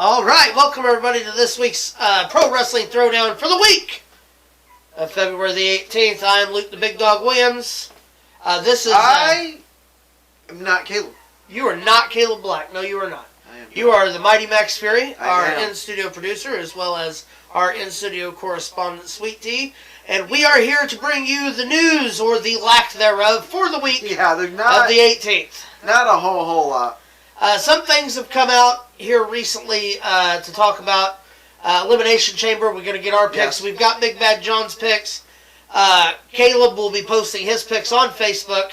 All right, welcome everybody to this week's Pro Wrestling Throwdown for the week of February the 18th. I'm Luke the Big Dog Williams. I am not Caleb. You are not Caleb Black. No, you are not. You are the Mighty Max Fury, our in-studio producer, as well as our in-studio correspondent, Sweet Tea. And we are here to bring you the news, or the lack thereof, for the week there's of the 18th. Not a whole lot. Some things have come out here recently to talk about. Elimination Chamber, we're going to get our picks. Yes. We've got Big Bad John's picks. Caleb will be posting his picks on Facebook,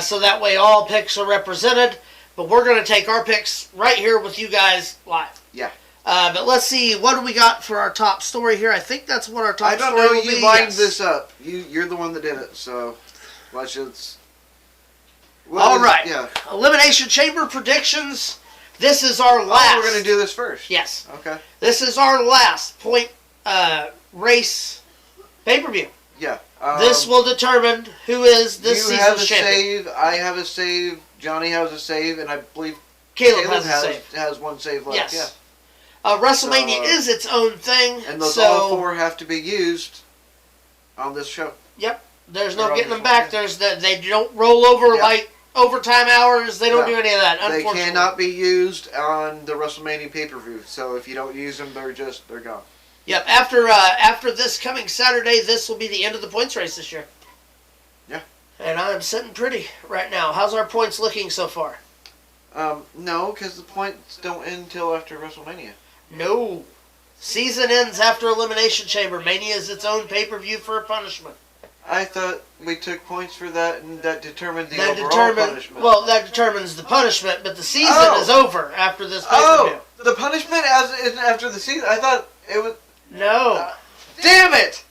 so that way all picks are represented. But we're going to take our picks right here with you guys live. Yeah. But let's see, what do we got for our top story here? I think that's what our top story will be. I don't know, you lined this up. You're the one that did it, so let's just... All right. Yeah. Elimination Chamber predictions. This is our last. Oh, we're going to do this first. Yes. Okay. This is our last point race pay-per-view. Yeah. This will determine who is this season's champion. You have a save. I have a save. Johnny has a save, and I believe Caleb has one save left. Yes. Yeah. WrestleMania is its own thing. And those all four have to be used on this show. Yep. There's no getting them back. They don't roll over like overtime hours. They don't do any of that, unfortunately. They cannot be used on the WrestleMania pay-per-view. So if you don't use them, they're gone. Yep. After this coming Saturday, this will be the end of the points race this year. Yeah. And I'm sitting pretty right now. How's our points looking so far? No, because the points don't end until after WrestleMania. No. Season ends after Elimination Chamber. Mania is its own pay-per-view for a punishment. I thought we took points for that, and that determined the overall punishment. Well, that determines the punishment, but the season is over after this pay-per-view. Oh, the punishment isn't after the season? I thought it was... No. Damn it!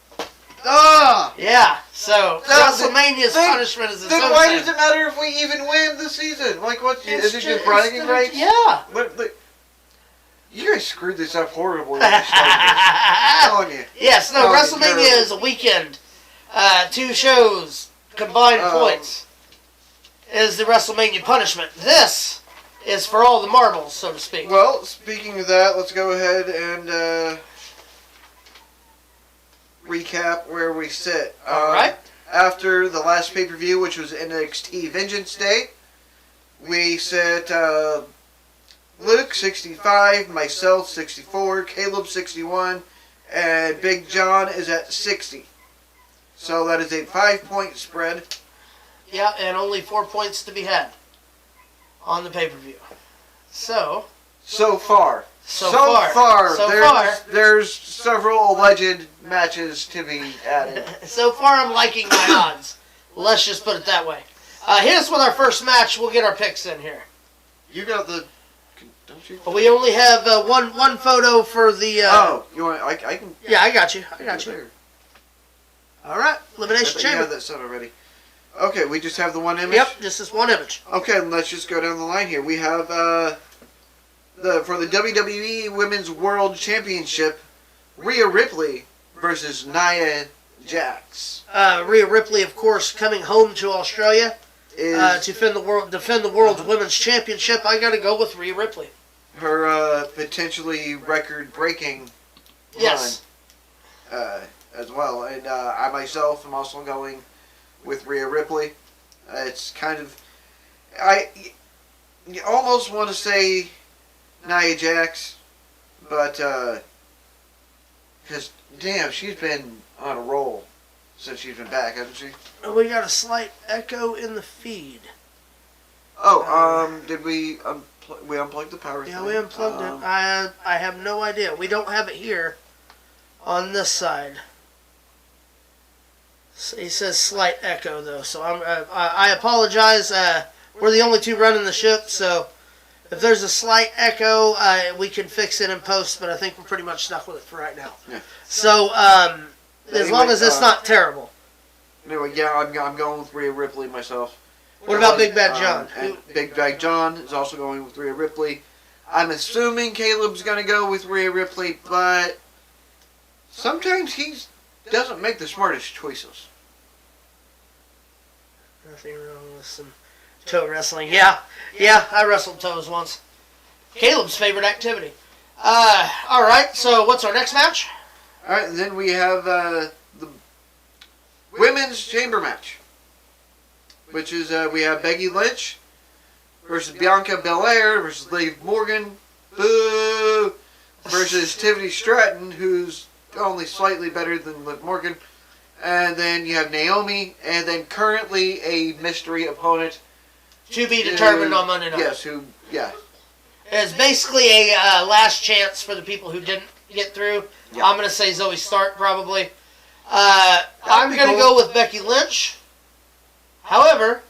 Yeah, so WrestleMania's punishment is its own Then why thing. does it matter if we even win the season? Like, is it just bragging rights? Yeah. But you guys screwed this up horribly. I'm telling you. Yes, no, WrestleMania is a weekend. 2 shows, combined points, is the WrestleMania punishment. This is for all the marbles, so to speak. Well, speaking of that, let's go ahead and recap where we sit. All right. After the last pay-per-view, which was NXT Vengeance Day, we sit Luke 65, myself 64, Caleb 61, and Big John is at 60. So that is a 5-point spread. Yeah, and only 4 points to be had on the pay-per-view. So far, there's several alleged matches to be added. So far, I'm liking my odds. Let's just put it that way. Hit us with our first match. We'll get our picks in here. You got the... Don't you? We only have one photo for the... you want? I can... Yeah, I got you. All right, Elimination Chamber. You have that set already. Okay, we just have the one image? Yep, just this one image. Okay, let's just go down the line here. We have for the WWE Women's World Championship, Rhea Ripley versus Nia Jax. Rhea Ripley, of course, coming home to Australia to defend the world's Women's Championship. I got to go with Rhea Ripley. Her potentially record-breaking run. As well, and I myself am also going with Rhea Ripley. It's kind of, you almost want to say Nia Jax, but because damn, she's been on a roll since she's been back, hasn't she? We got a slight echo in the feed. Did we unplugged the power? Yeah, we unplugged it. I have no idea. We don't have it here on this side. He says slight echo, though, so I apologize. We're the only two running the ship, so if there's a slight echo, we can fix it in post, but I think we're pretty much stuck with it for right now. Yeah. So, as long as it's not terrible. Anyway, yeah, I'm going with Rhea Ripley myself. What about Big Bad John? And Big Bad John is also going with Rhea Ripley. I'm assuming Caleb's going to go with Rhea Ripley, but sometimes he's doesn't make the smartest choices. Nothing wrong with some toe wrestling. Yeah, I wrestled toes once. Caleb's favorite activity. All right. So what's our next match? All right, and then we have the women's chamber match, which is we have Becky Lynch versus Bianca Belair versus Liv Morgan, boo, versus Tiffany Stratton, who's only slightly better than Liv Morgan. And then you have Naomi, and then currently a mystery opponent. To be determined on Monday night. Yes, It's basically a last chance for the people who didn't get through. Yeah. I'm going to say Zoe Stark, probably. I'm going to go with Becky Lynch. However,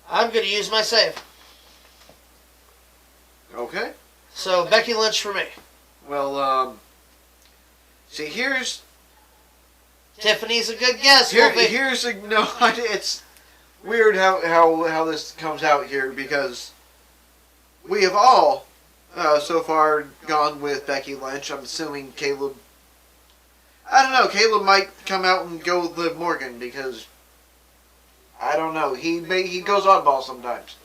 I'm going to use my save. Okay. So, Becky Lynch for me. Well, see, here's... Tiffany's a good guess. It's weird how this comes out here, because we have all so far gone with Becky Lynch. I'm assuming Caleb... I don't know. Caleb might come out and go with Liv Morgan, because I don't know. He goes oddball sometimes.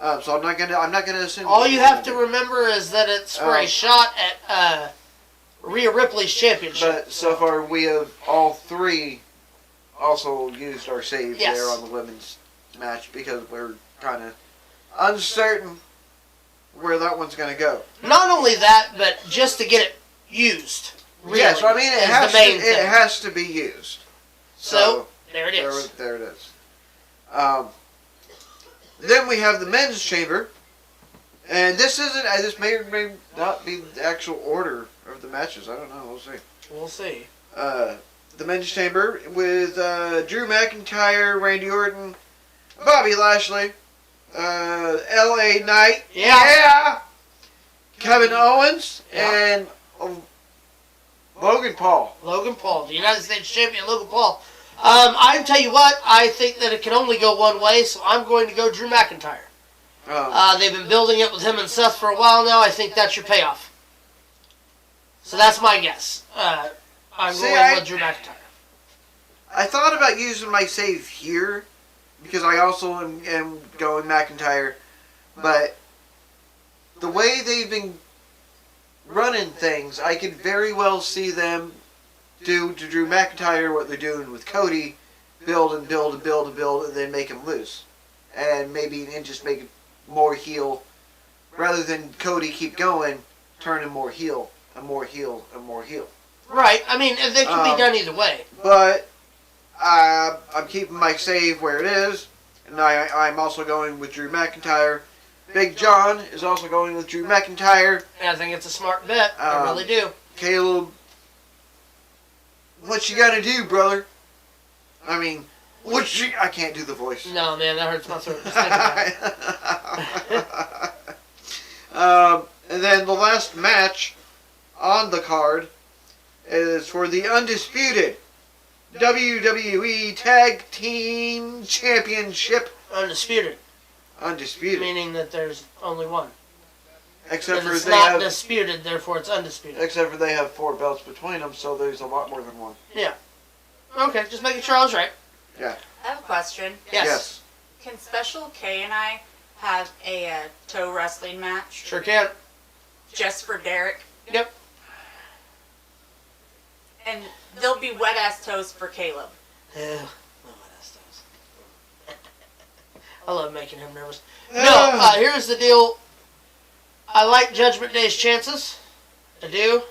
So I'm not gonna assume. All you have to remember is that it's for a shot at Rhea Ripley's championship. But so far we have all three also used our save there on the women's match, because we're kind of uncertain where that one's going to go. Not only that, but just to get it used. Really, yeah, so I mean, it has to be used. So there it is. There it is. Then we have the men's chamber, and this may or may not be the actual order of the matches. I don't know. We'll see. We'll see. The men's chamber with Drew McIntyre, Randy Orton, Bobby Lashley, L.A. Knight, Kevin Owens, and Logan Paul. Logan Paul, the United States champion, Logan Paul. I can tell you what, I think that it can only go one way, so I'm going to go Drew McIntyre. They've been building it with him and Seth for a while now. I think that's your payoff. So that's my guess. I'm going with Drew McIntyre. I thought about using my save here, because I also am going McIntyre, but the way they've been running things, I could very well see them do to Drew McIntyre what they're doing with Cody, build and build and build and build, and then make him lose. And just make it more heel, rather than Cody keep going, turn him more heel, and more heel, and more heel. Right, I mean, they can be done either way. But I'm keeping my save where it is, and I'm also going with Drew McIntyre. Big John is also going with Drew McIntyre. And I think it's a smart bet. I really do. Caleb, what you gotta do, brother? I mean, I can't do the voice. No, man, that hurts my throat. And then the last match on the card is for the undisputed WWE Tag Team Championship. Undisputed. Undisputed. Meaning that there's only one. Except for it's not disputed, therefore it's undisputed. Except for they have 4 belts between them, so there's a lot more than one. Yeah. Okay, just making sure I was right. Yeah. I have a question. Yes. Can Special K and I have a toe wrestling match? Sure can. Just for Derek? Yep. And there'll be wet-ass toes for Caleb. Yeah, my wet-ass toes. I love making him nervous. No, here's the deal. I like Judgment Day's chances. I do.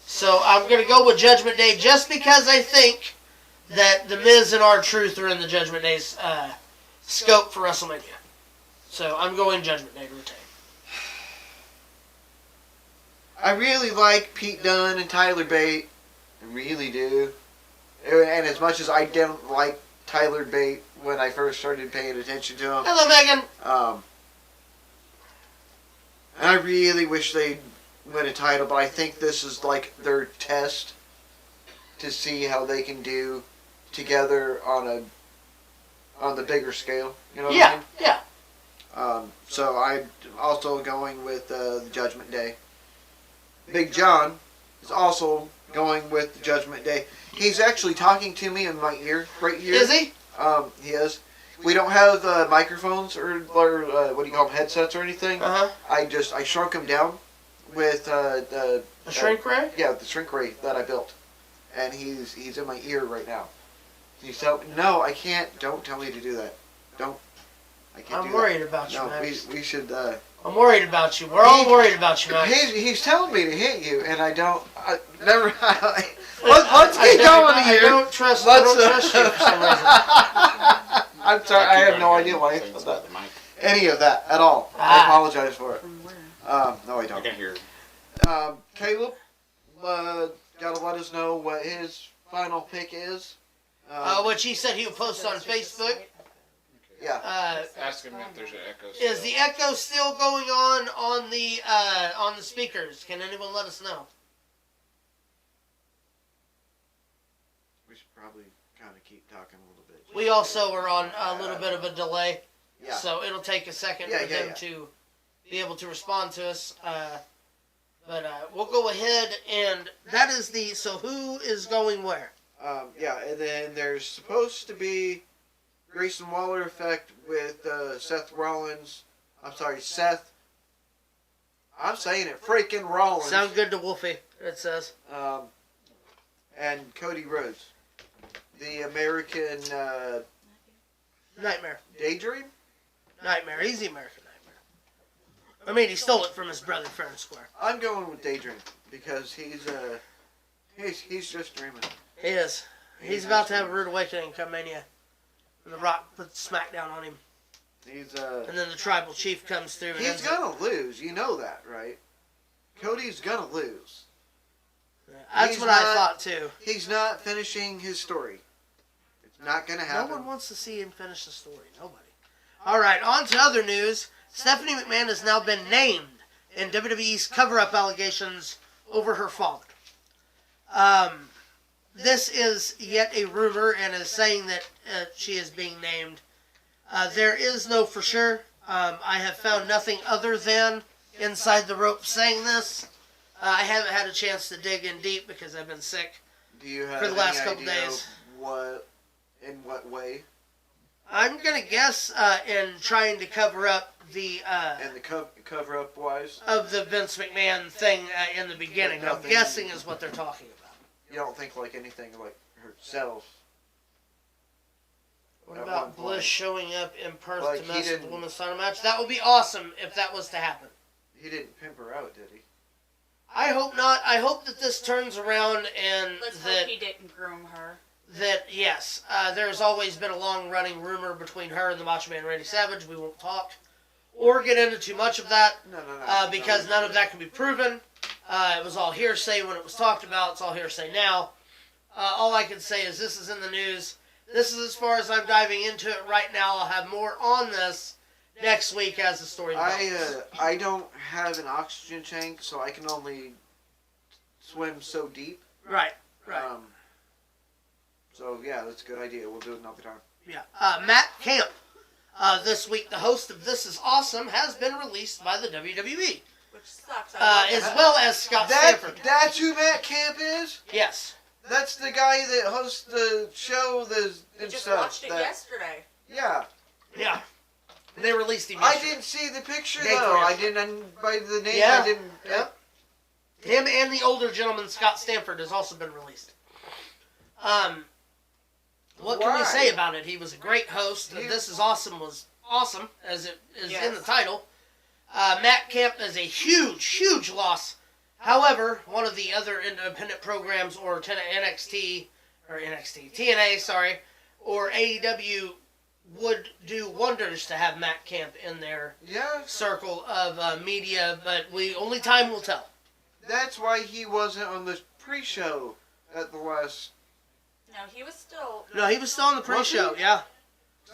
So I'm going to go with Judgment Day just because I think that The Miz and R-Truth are in the Judgment Day's scope for WrestleMania. So I'm going Judgment Day to retain. I really like Pete Dunne and Tyler Bate. I really do. And as much as I didn't like Tyler Bate when I first started paying attention to him. Hello, Megan. And I really wish they'd win a title, but I think this is like their test to see how they can do together on the bigger scale. You know what I mean? Yeah. So I'm also going with the Judgment Day. Big John is also going with the Judgment Day. He's actually talking to me in my ear right here. Is he? He is. We don't have microphones or what do you call them, headsets or anything. Uh-huh. I shrunk them down with A shrink ray? Yeah, the shrink ray that I built, and he's in my ear right now. He's telling me, no, I can't. Don't tell me to do that. Don't. I can't. I'm worried about you, No, Max. we should. I'm worried about you. We're all worried about you, Max. He's telling me to hit you, and I don't. I never. Let's get going here. I don't trust you for some reason. I'm sorry. I have no idea why I said that. Any of that at all. I apologize for it. From where? No, I don't. I can hear. Caleb, gotta let us know what his final pick is. Which he said he would post on Facebook. Yeah. Ask him if there's an echo. Is the echo still going on the speakers? Can anyone let us know? We should probably kind of keep talking a little bit. We also are on a little bit of a delay, Yeah. so it'll take a second for them to be able to respond to us. But we'll go ahead, and that is the. So who is going where? Yeah, and then there's supposed to be Grayson Waller effect with Seth Rollins. I'm sorry, Seth. I'm saying it, freaking Rollins. Sound good to Wolfie, it says. And Cody Rhodes. The American Nightmare. Daydream? Nightmare. He's the American Nightmare. I mean, he stole it from his brother, fair and square. I'm going with Daydream because he's just dreaming. He is. He's about to have a rude awakening come Mania. And The Rock puts smackdown on him. And then the tribal chief comes through. And he's gonna lose. You know that, right? Cody's gonna lose. That's what I thought too. He's not finishing his story. It's not gonna happen. No one wants to see him finish the story. Nobody. All right, on to other news. Stephanie McMahon has now been named in WWE's cover-up allegations over her father. This is yet a rumor and is saying that she is being named. There is no for sure. I have found nothing other than Inside the Ropes saying this. I haven't had a chance to dig in deep because I've been sick. Do you have for the last any couple idea days. In what way? I'm gonna guess in trying to cover up the And the cover up wise? of the Vince McMahon thing in the beginning. I'm Nothing. guessing is what they're talking about. You don't think like anything like herself? What At about one Bliss point. showing up in Perth Like, to he mess with the didn't- women's title match? That would be awesome if that was to happen. He didn't pimp her out, did he? I hope not. I hope that this turns around and Let's that hope he didn't groom her. yes, there's always been a long-running rumor between her and the Macho Man Randy Savage. We won't talk or get into too much of that No. because none of that can be proven. It was all hearsay when it was talked about. It's all hearsay now. All I can say is this is in the news. This is as far as I'm diving into it right now. I'll have more on this next week as the story develops. I don't have an oxygen tank, so I can only swim so deep. Right. So yeah, that's a good idea. We'll do it another time. Yeah. Matt Camp, this week, the host of This Is Awesome, has been released by the WWE. Which sucks. I love As that. well as Scott Stanford. That's who Matt Camp is? Yes. That's the guy that hosts the show I and just stuff. watched it yesterday. Yeah. Yeah. They released him I yesterday. didn't see the picture Day though. three. I didn't by the name. Yeah. I didn't. Yep. Him and the older gentleman, Scott Stanford, has also been released. What can we Why? say about it? He was a great host. This Is Awesome was awesome, as it is in the title. Matt Camp is a huge, huge loss. However, one of the other independent programs, or TNA, or AEW would do wonders to have Matt Camp in their Yeah. circle of media, but only time will tell. That's why he wasn't on the pre-show at the last. No, he was still. No, he was still on the pre-show, Was he? yeah.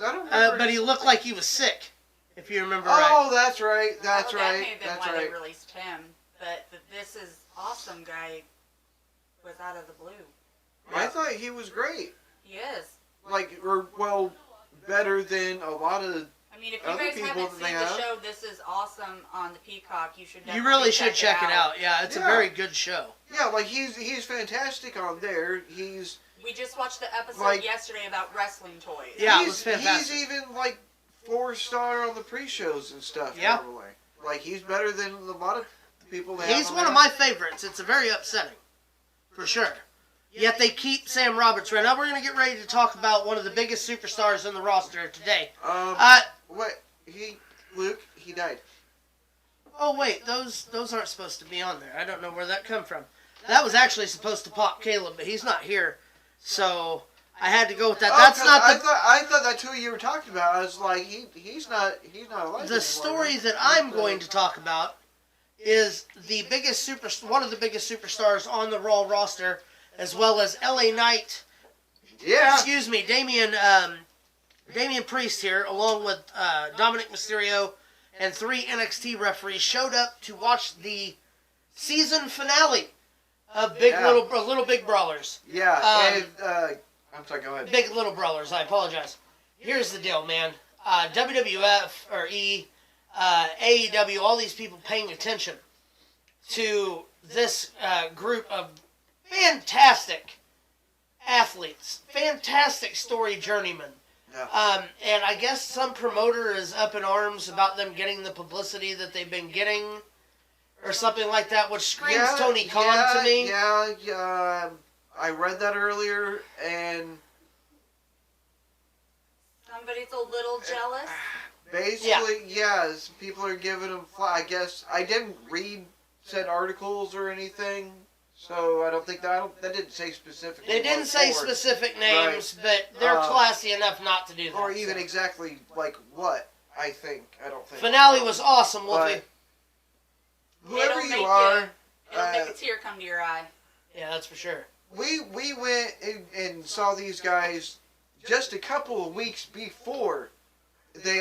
I don't remember. But he looked like he was sick, if you remember right. Oh, that's right. That's That right. may have been That's why right. they released him. But the This Is Awesome guy was out of the blue. I thought he was great. He is. Better than a lot of. I mean, if you Other guys people haven't that they seen the have? show This Is Awesome on the Peacock, you should definitely You really should check it out. Yeah, it's a Yeah. very good show. Yeah, like he's fantastic on there. He's We just watched the episode Like- yesterday about wrestling toys. Yeah, it he's, was fantastic. he's even like 4-star on the pre-shows and stuff. Yeah. Normally. Like he's better than a lot of people they have He's on one there. of my favorites. It's very upsetting, for sure. Yet they keep Sam Roberts right now. We're going to get ready to talk about one of the biggest superstars in the roster today. What? Luke, he died. Oh wait, those aren't supposed to be on there. I don't know where that come from. That was actually supposed to pop Caleb, but he's not here, so I had to go with that. That's not the. I thought that's who you were talking about. I was like, he's not alive. The story that I'm going to talk about is one of the biggest superstars on the Raw roster, as well as LA Knight. Yeah. Excuse me, Damian Priest here, along with Dominic Mysterio and 3 NXT referees, showed up to watch the season finale of Little Big Brawlers. Yeah. I'm sorry. Go ahead. Big Little Brawlers. I apologize. Here's the deal, man. WWF or AEW, all these people paying attention to this group of fantastic athletes, fantastic story journeymen. Yeah. And I guess some promoter is up in arms about them getting the publicity that they've been getting, or something like that, which screams Tony Khan to me. Yeah. I read that earlier, and Somebody's a little jealous. basically, yes, people are giving him fly. I guess I didn't read said articles or anything, so I don't think that didn't say specifically. They didn't say specific names, but they're classy enough not to do that. Or even exactly like what, I don't think. Finale was awesome, Wolfie. Whoever you are, It'll make a tear come to your eye. Yeah, that's for sure. we went and saw these guys just a couple of weeks before they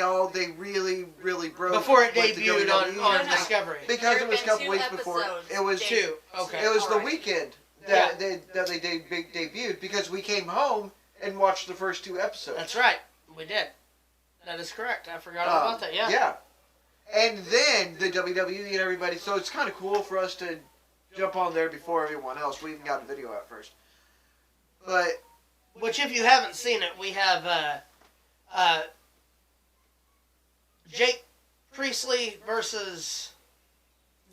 really broke. Before it with the debuted WWE. on Discovery. Because There it was a have couple been weeks 2 before. episodes. It was 2. Okay. It was the Alright. weekend that they debuted because we came home and watched the first 2 episodes. That's right. We did. That is correct. I forgot about that. Yeah. Yeah. And then the WWE and everybody. So it's kind of cool for us to jump on there before everyone else. We even got a video out first. But Which, if you haven't seen it, we have Jake Priestley versus.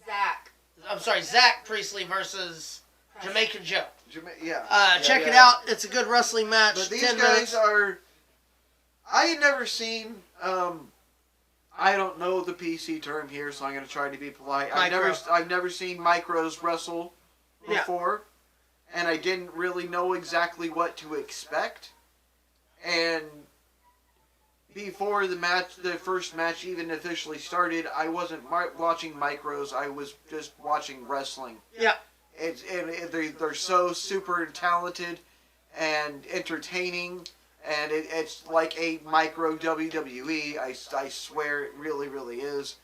Zach Priestley versus Jamaican Joe. Check it out. It's a good wrestling match. But these 10 guys minutes. are. I had never seen. I don't know the PC term here, so I'm going to try to be polite. I've never seen micros wrestle before, and I didn't really know exactly what to expect. And before the first match even officially started, I wasn't watching micros. I was just watching wrestling. Yeah. They're so super talented and entertaining. And it's like a micro WWE. I swear it really, really is.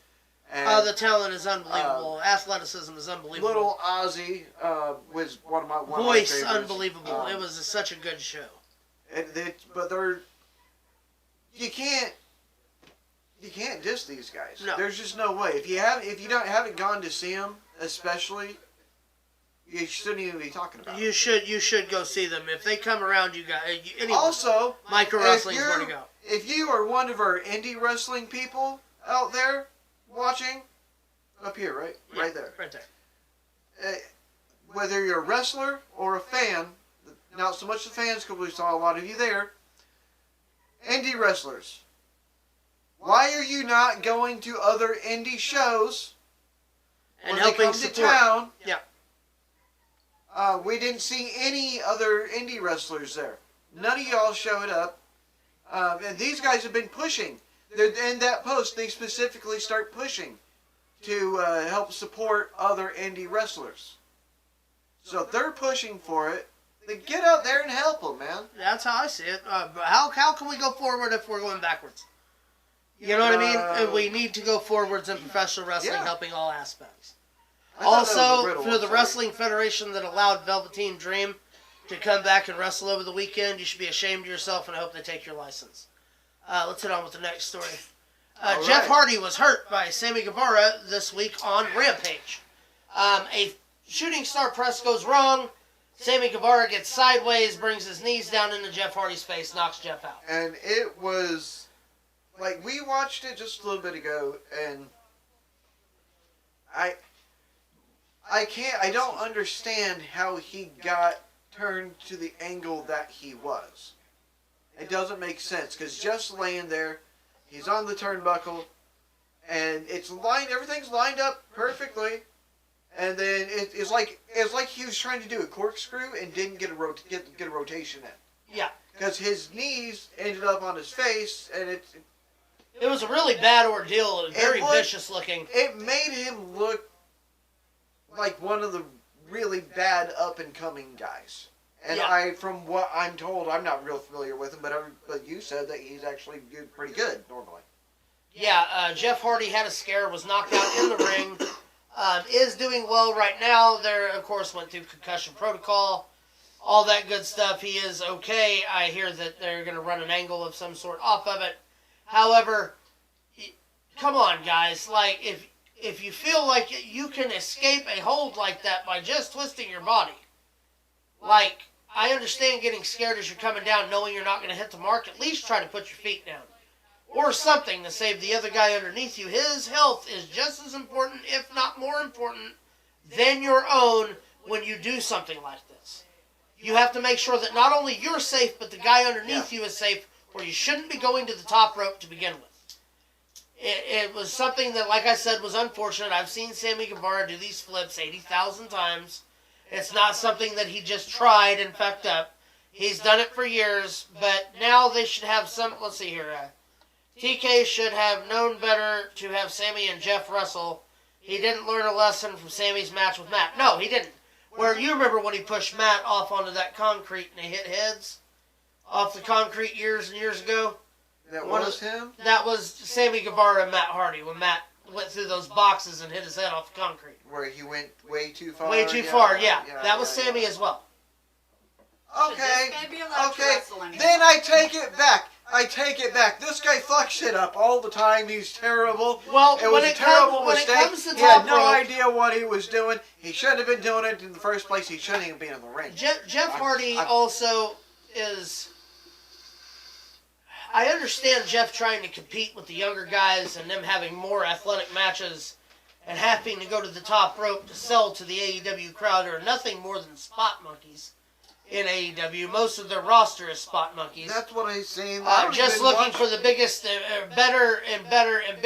And the talent is unbelievable. Athleticism is unbelievable. Little Ozzy was one of my Voice favorites. unbelievable. It was such a good show. But you can't diss these guys. No. There's just no way. If you haven't gone to see them, especially, you shouldn't even be talking about. You should go see them if they come around. You got anyway. Also, micro wrestling is where to go. If you are one of our indie wrestling people out there watching, up here, right, Yeah, right there, right there. whether you're a wrestler or a fan, not so much the fans because we saw a lot of you there. Indie wrestlers, why are you not going to other indie shows And when they helping come to support. town? Yeah. We didn't see any other indie wrestlers there. None of y'all showed up. And these guys have been pushing. In that post, they specifically start pushing to help support other indie wrestlers. So if they're pushing for it, then get out there and help them, man. That's how I see it. But how can we go forward if we're going backwards? You know what I mean? We need to go forwards in professional wrestling, Yeah. helping all aspects. I thought that was a Also, riddle, for I'm the sorry. Wrestling Federation that allowed Velveteen Dream to come back and wrestle over the weekend, you should be ashamed of yourself, and I hope they take your license. Let's hit on with the next story. All Jeff right. Hardy was hurt by Sammy Guevara this week on Rampage. A shooting star press goes wrong. Sammy Guevara gets sideways, brings his knees down into Jeff Hardy's face, knocks Jeff out. And it was, like, we watched it just a little bit ago, and I don't understand how he got turned to the angle that he was. It doesn't make sense, because Jeff's laying there, he's on the turnbuckle, and everything's lined up perfectly, and then it's like he was trying to do a corkscrew and didn't get a rotation in. Yeah. Because his knees ended up on his face, and it was a really bad ordeal and very vicious looking. It made him look like one of the really bad up-and-coming guys. And from what I'm told, I'm not real familiar with him, but you said that he's actually pretty good normally. Yeah, Jeff Hardy had a scare, was knocked out in the ring, is doing well right now. There, of course, went through concussion protocol, all that good stuff. He is okay. I hear that they're going to run an angle of some sort off of it. However, come on, guys. Like, if you feel like you can escape a hold like that by just twisting your body, like, I understand getting scared as you're coming down, knowing you're not going to hit the mark. At least try to put your feet down. Or something to save the other guy underneath you. His health is just as important, if not more important, than your own when you do something like this. You have to make sure that not only you're safe, but the guy underneath you is safe, or you shouldn't be going to the top rope to begin with. It was something that, like I said, was unfortunate. I've seen Sammy Guevara do these flips 80,000 times. It's not something that he just tried and fucked up. He's done it for years, but now they should have some... Let's see here. TK should have known better to have Sammy and Jeff wrestle. He didn't learn a lesson from Sammy's match with Matt. No, he didn't. Where you remember when he pushed Matt off onto that concrete and they hit heads off the concrete years and years ago? That was him? That was Sammy Guevara and Matt Hardy when Matt went through those boxes and hit his head off the concrete. Where he went way too far? Way too far, yeah. That was Sammy as well. Okay, then I take it back. This guy fucks shit up all the time. He's terrible. Well, it was a terrible mistake. When it comes to he had no rope, idea what he was doing. He shouldn't have been doing it in the first place. He shouldn't even be in the ring. Jeff Hardy also is... I understand Jeff trying to compete with the younger guys and them having more athletic matches and having to go to the top rope to sell to the AEW crowd who are nothing more than spot monkeys in AEW. Most of their roster is spot monkeys. That's what I'm saying. Just looking for the biggest, better and better and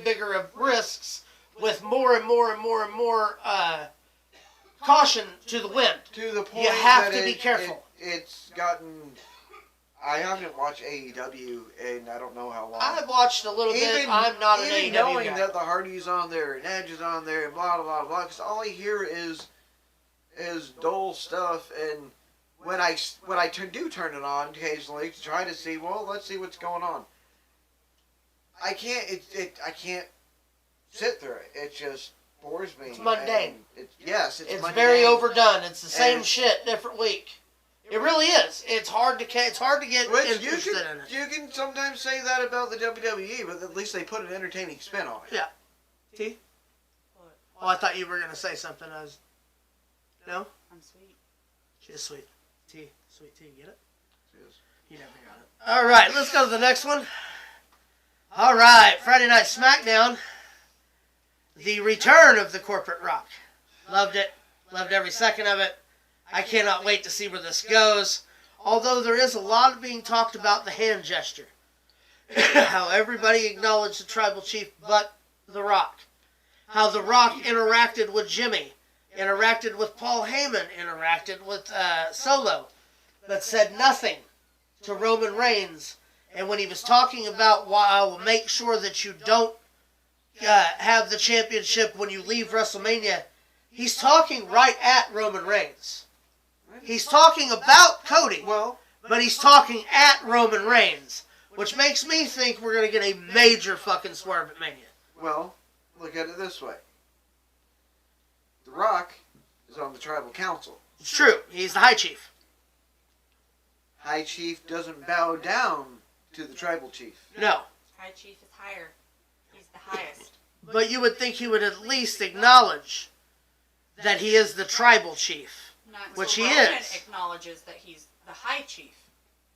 bigger of risks with more and more caution to the wind. To the point you have to be careful. It's gotten... I haven't watched AEW in I don't know how long. I've watched a little bit. I'm not an AEW guy. Knowing that the Hardys on there and Edge is on there and blah blah blah, because all I hear is dull stuff. And when I do turn it on occasionally to try to see, well, let's see what's going on. I can't. I can't sit through it. It just bores me. It's mundane. It's mundane. Very overdone. It's the same shit, different week. It really is. It's hard to get interested in it. You can sometimes say that about the WWE, but at least they put an entertaining spin on it. Yeah. T? What? Oh, I thought you were going to say something. No? I'm sweet. She is sweet. T. Sweet T. Get it? She is. You never got it. All right, let's go to the next one. All right, Friday Night SmackDown. The return of the Corporate Rock. Loved it. Loved every second of it. I cannot wait to see where this goes. Although there is a lot being talked about the hand gesture. How everybody acknowledged the tribal chief but The Rock. How The Rock interacted with Jimmy. Interacted with Paul Heyman. Interacted with Solo. But said nothing to Roman Reigns. And when he was talking about why I will make sure that you don't have the championship when you leave WrestleMania, he's talking right at Roman Reigns. He's talking about Cody, but he's talking at Roman Reigns, which makes me think we're going to get a major fucking swerve at Mania. Well, look at it this way. The Rock is on the Tribal Council. It's true. He's the High Chief. High Chief doesn't bow down to the Tribal Chief. No. High Chief is higher. He's the highest. But you would think he would at least acknowledge that he is the Tribal Chief. Which he is. Acknowledges that he's the High Chief.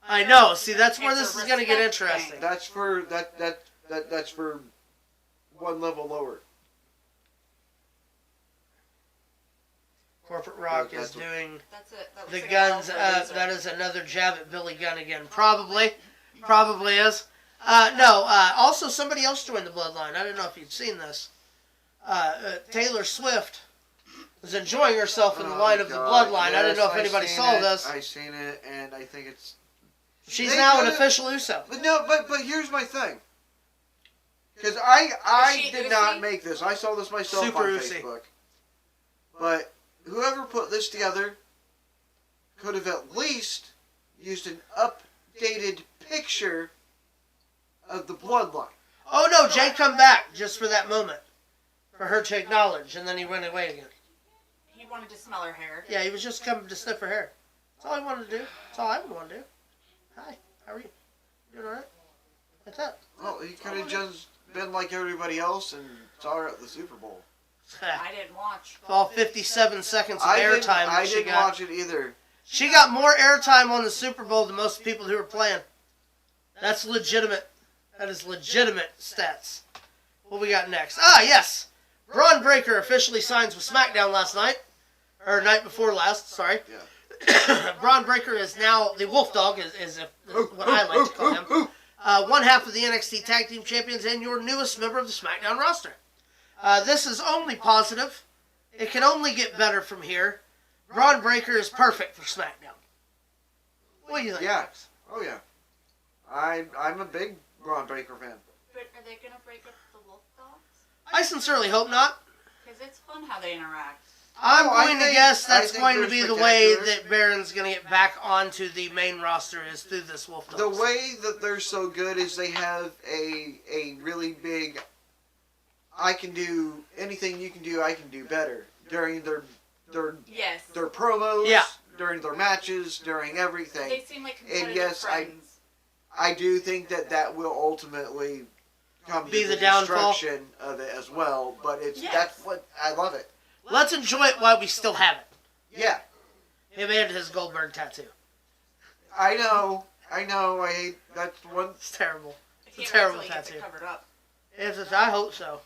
I know. See, that's where this is going to get interesting. That's for that's for one level lower. Corporate Rock That's is what- doing That's it. That the looks like guns. an elbow laser. That is another jab at Billy Gunn again. Probably is. No. Also, somebody else joined the Bloodline. I don't know if you'd seen this. Taylor Swift was enjoying herself in the line of the God. Bloodline. I don't know if Yes, anybody seen saw it. this. I seen it, and I think it's. She's They now an could've- official Uso. But no, but here's my thing. Because I Is she did Uzi? not make this. I saw this myself Super on Uzi. Facebook. But whoever put this together could have at least used an updated picture of the bloodline. Oh no, Jay come back just for that moment. For her to acknowledge, and then he went away again. He wanted to smell her hair. Yeah, he was just coming to sniff her hair. That's all he wanted to do. That's all I would want to do. Hi, how are you? Doing alright? What's up? Well, he could have just been like everybody else and saw her at the Super Bowl. I didn't watch. All 57 seconds of I airtime that she didn't got. watch it either. She got more airtime on the Super Bowl than most people who were playing. That's legitimate. That is legitimate stats. What we got next? Ah, yes. Braun Breaker officially signs with SmackDown last night. Or night before last, sorry. Yeah. Braun Breaker is now the Wolf Dog, is what I like to call him. One half of the NXT Tag Team Champions and your newest member of the SmackDown roster. This is only positive. It can only get better from here. Braun Breaker is perfect for SmackDown. What do you think? Yeah. Alex? Oh yeah. I'm a big Braun Breaker fan. But are they gonna break up the wolf dogs? I sincerely hope not. Because it's fun how they interact. I'm Oh, I going to think- guess I that's think going to they're be the way spectacular. that Baron's going to get back onto the main roster is through this Wolf Dogs. The way that they're so good is they have a really big. I can do anything you can do. I can do better during their Yes. promos. Yeah. During their matches. During everything. They seem like competitive yes, friends. I do think that will ultimately come Be to the the downfall. destruction of it as well. But Yes. that's what I love it. Let's enjoy it while we still have it. Yeah, Him and his Goldberg tattoo. I know. I hate that's one. It's terrible. I a can't terrible wait till he gets it tattoo. covered up. I hope so.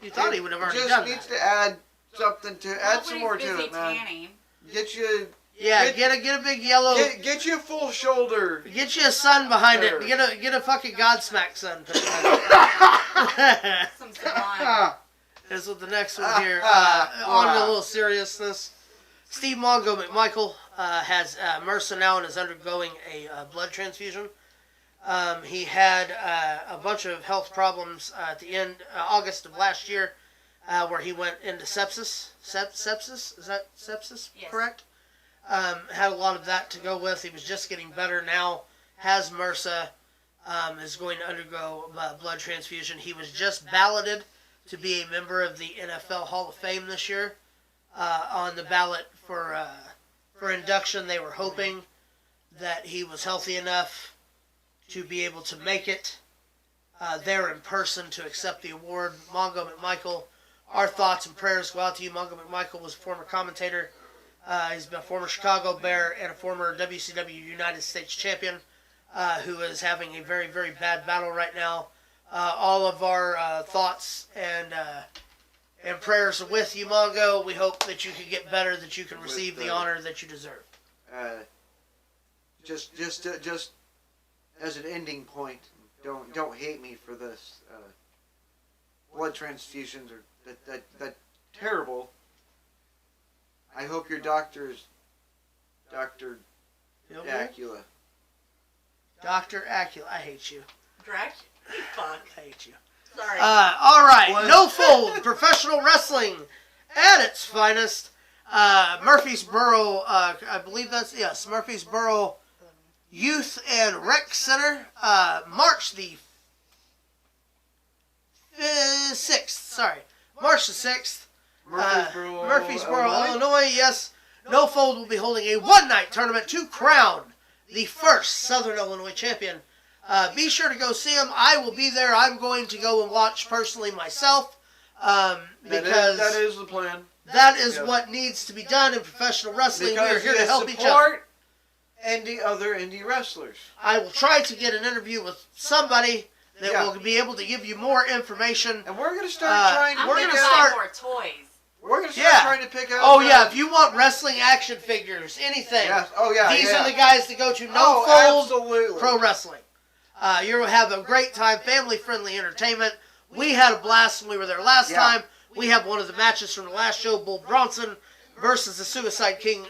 You thought he would have already just done needs that. to add something to add some more Nobody's to busy it, man. tanning. Get you Yeah, get a big yellow. get you a full shoulder. Get you a sun behind it. Sure. Get a fucking Godsmack sun. Put behind it. Some sublime. Here's with the next one here. On to a little seriousness. Steve Mongo McMichael has MRSA now and is undergoing a blood transfusion. He had a bunch of health problems at the end August of last year, where he went into sepsis. Sepsis? Is that sepsis? Yes. Correct. Had a lot of that to go with. He was just getting better now. Has MRSA. Is going to undergo blood transfusion. He was just balloted to be a member of the NFL Hall of Fame this year. On the ballot for induction, they were hoping that he was healthy enough to be able to make it there in person to accept the award. Mongo McMichael, our thoughts and prayers go out to you. Mongo McMichael was a former commentator. He's been a former Chicago Bear and a former WCW United States champion who is having a very, very bad battle right now. All of our thoughts and prayers are with you, Mongo. We hope that you can get better, that you can receive the honor that you deserve. Just as an ending point, don't hate me for this. Blood transfusions are that terrible. I hope your doctor is Dr. Acula. Dr. Acula, I hate you. Drac? Fuck. I hate you. Sorry. All right, What? No Fold, professional wrestling at its finest. Murfreesboro, I believe that's, yes, Murfreesboro Youth and Rec Center, March the 6th, sorry. March the 6th. Murfreesboro, Illinois, yes. No Fold will be holding a one-night tournament to crown the first Southern Illinois champion. Be sure to go see him. I will be there. I'm going to go and watch personally myself because that is the plan. that is Yeah. what needs to be done in professional wrestling. We are Because here to you help each other. support other indie wrestlers. I will try to get an interview with somebody that Yeah. will be able to give you more information. And we're going to start trying to I'm we're gonna gonna buy start- more toys. We're gonna start trying to pick out. Oh yeah, if you want wrestling action figures, anything. Yes. Oh yeah. These are the guys to go to. No Fold Pro Wrestling. You'll have a great time, family-friendly entertainment. We had a blast when we were there last time. We have one of the matches from the last show, Bull Bronson versus the Suicide King,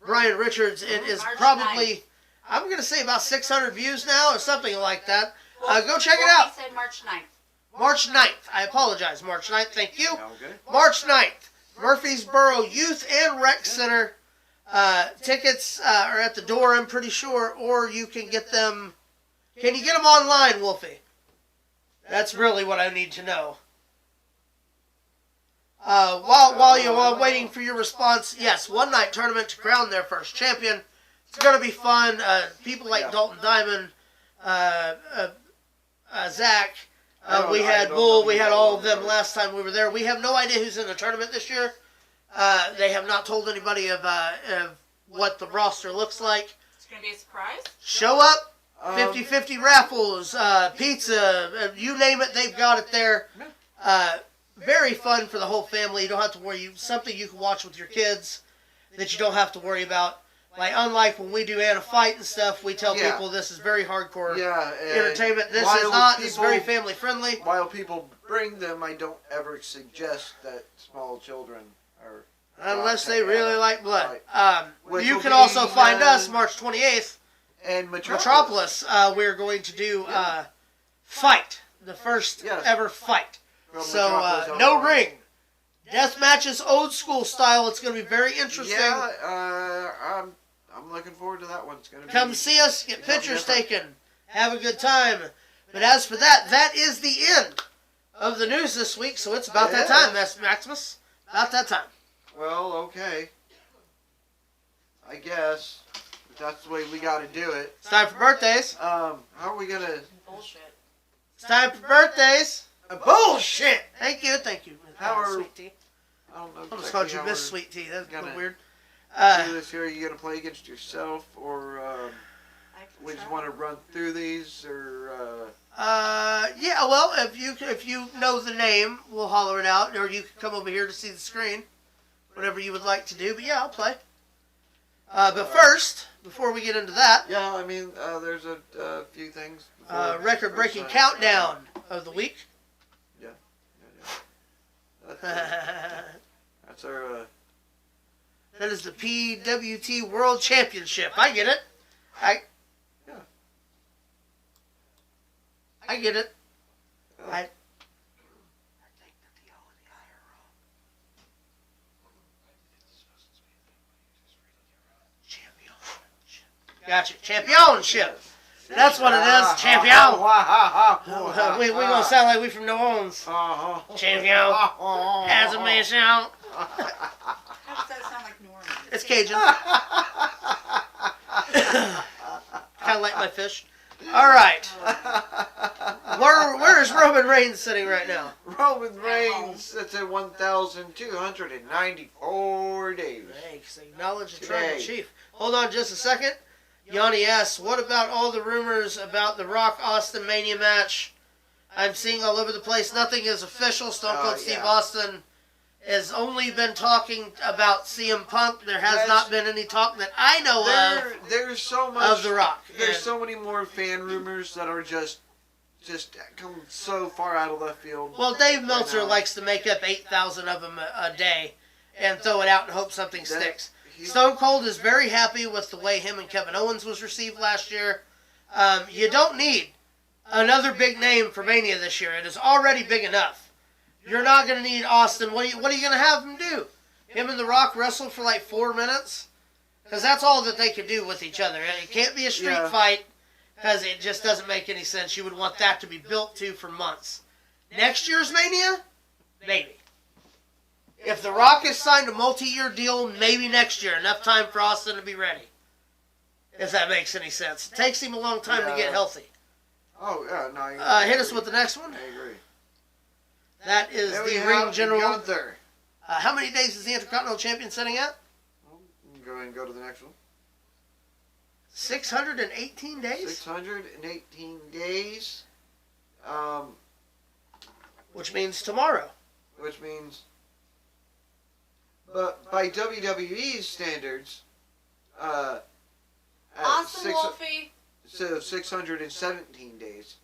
Brian Richards. It is March probably, 9th. I'm going to say about 600 views now or something like that. Go check it out. He said March 9th. March 9th. I apologize. March 9th. Thank you. Okay. March 9th. Murfreesboro Youth and Rec Center. Tickets are at the door, I'm pretty sure, or you can get them. Can you get them online, Wolfie? That's really what I need to know. While you're waiting for your response, yes, one-night tournament to crown their first champion. It's going to be fun. People like Dalton Diamond, Zach, we had Bull, we had all of them last time we were there. We have no idea who's in the tournament this year. They have not told anybody of what the roster looks like. It's going to be a surprise. Show up, 50-50 raffles, pizza, you name it, they've got it there. Very fun for the whole family. You don't have to worry. Something you can watch with your kids that you don't have to worry about. Like, unlike when we do Anna Fight and stuff, we tell people this is very hardcore entertainment. This is not. This is very family friendly. While people bring them, I don't ever suggest that small children are. Unless they really like blood. Which You will can be, also find us March 28th. And Metropolis. We're going to do Fight. The first ever fight. So, no ring. Death matches, old school style. It's going to be very interesting. Yeah, I'm looking forward to that one. It's going to Come see us, get pictures taken, have a good time. But as for that, that is the end of the news this week. So it's about that time, Maximus. About that time. Well, okay. I guess. But that's the way we got to do it. It's time for birthdays. How are we going to... Bullshit. It's time for birthdays. Bullshit! Thank you. How are... Sweet tea. I don't know. I almost called you Miss Sweet Tea. That's kind of weird. Do this here. Are you gonna play against yourself, or we just want to run through these, or? Yeah. Well, if you know the name, we'll holler it out, or you can come over here to see the screen. Whatever you would like to do. But yeah, I'll play. But first, before we get into that, yeah, I mean, there's a few things. Record-breaking countdown of the week. Yeah. That's our. That is the PWT World Championship. I get it. I get it. I think that the O and the I are wrong. Championship. Gotcha. Championship. That's what it is. Champion. We gonna sound like we from New Orleans. Champion. As a man shout. How does that sound like New Orleans? It's Cajun. Kind of like my fish. All right. Where is Roman Reigns sitting right now? Roman Reigns sits at 1,294 days. Thanks. Acknowledge the tribal chief. Hold on just a second. Yanni asks, what about all the rumors about the Rock Austin Mania match? I'm seeing all over the place. Nothing is official. Stone Cold Steve Austin has only been talking about CM Punk. There has not been any talk that I know of. There's so much of The Rock. There's so many more fan rumors that are just come so far out of left field. Well, Dave Meltzer likes to make up 8,000 of them a day and throw it out and hope something sticks. Stone Cold is very happy with the way him and Kevin Owens was received last year. You don't need another big name for Mania this year. It is already big enough. You're not going to need Austin. What are you going to have him do? Him and The Rock wrestle for like 4 minutes? Because that's all that they could do with each other. It can't be a street fight because it just doesn't make any sense. You would want that to be built to for months. Next year's Mania? Maybe. If The Rock has signed a multi-year deal, maybe next year. Enough time for Austin to be ready. If that makes any sense. It takes him a long time to get healthy. Oh, yeah. No, hit us with the next one. I agree. That is the ring general. How many days is the Intercontinental Champion sitting at? Go ahead and go to the next one. 618 days? 618 days. Which means tomorrow. Which means But by WWE's standards, at Awesome, Wolfie. 617 days.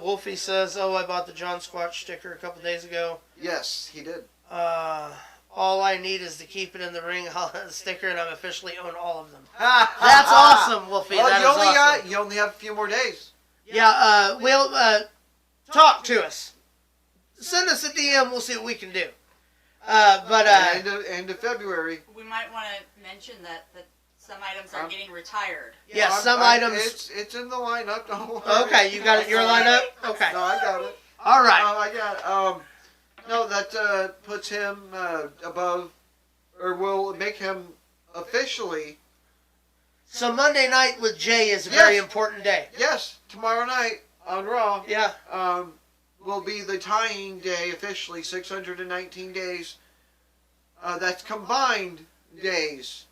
Wolfie says, "Oh, I bought the John Squatch sticker a couple days ago. Yes, he did. All I need is to keep it in the ring sticker, and I'm officially own all of them." That's That's awesome, Wolfie. Well, That you is only awesome. you only have a few more days. Yeah, talk to us. Send us a DM. We'll see what we can do. End of February. We might want to mention that some items are getting retired. Yes, some items. It's in the lineup. Don't worry. Okay, you got it. Your lineup. Okay. No, I got it. All right. I got it. No, that puts him above, or will make him officially. So Monday night with Jay is a very important day. Yes, tomorrow night on Raw. Yeah. Will be the tying day officially. 619 days. That's combined days.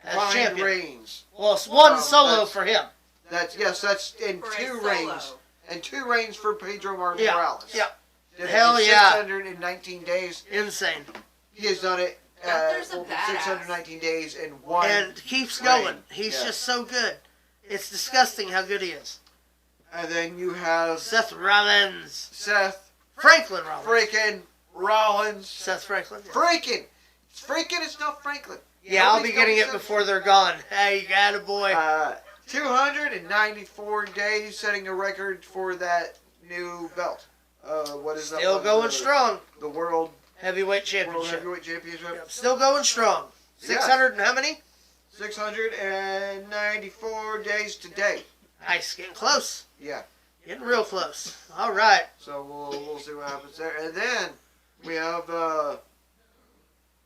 As Combined champion. reigns. Well, it's one solo that's- for him. That's in For a 2 solo. reigns. And 2 reigns for Pedro Yeah. Morales. Yeah. Did it Hell in yeah. 619 days. Insane. He has done it Gunther's a badass. 619 days in one. And keeps reign. going. He's Yeah. just so good. It's disgusting how good he is. And then you have Seth Rollins. Seth Franklin Rollins. freaking Rollins. Seth Franklin. Yeah. Freaking. It's freaking. It's not Franklin. Yeah, I'll be Nobody's getting going it to- before they're gone. Hey, you got it, boy. 294 days, setting a record for that new belt. What is that? Still one? going strong. The World Heavyweight World Championship. Heavyweight Championship. Yep, still going strong. 600 and how many? 694 days today. Nice, getting close. Yeah. Getting real close. All right. So we'll see what happens there. And then we have the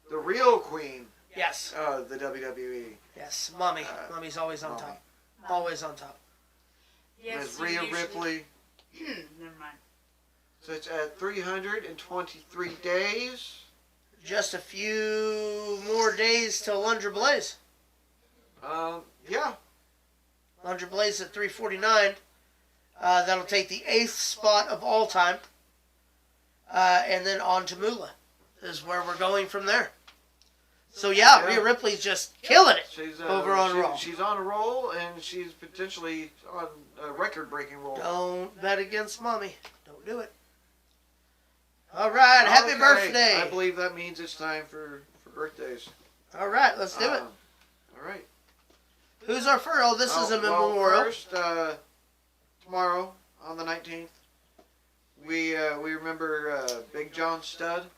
real queen Yes. of the WWE. Yes, Mommy. Mommy's always on Mommy. top. Always on top. Yes, Ms. you Rhea usually- Ripley. Never mind. So it's at 323 days. Just a few more days till Lunger Blaze. Yeah. Lunger Blaze at 349. That'll take the 8th spot of all time. And then on to Moolah is where we're going from there. So yeah, Yeah. Rhea Ripley's just killing it She's over on Raw. She's on a roll, and she's potentially on a record-breaking roll. Don't bet against Mommy. Don't do it. All right, happy Okay, birthday. I believe that means it's time for birthdays. All right, let's do it. All right. Who's our first? Oh, this is a Well, memorial. first, tomorrow on the 19th, we remember Big John Studd.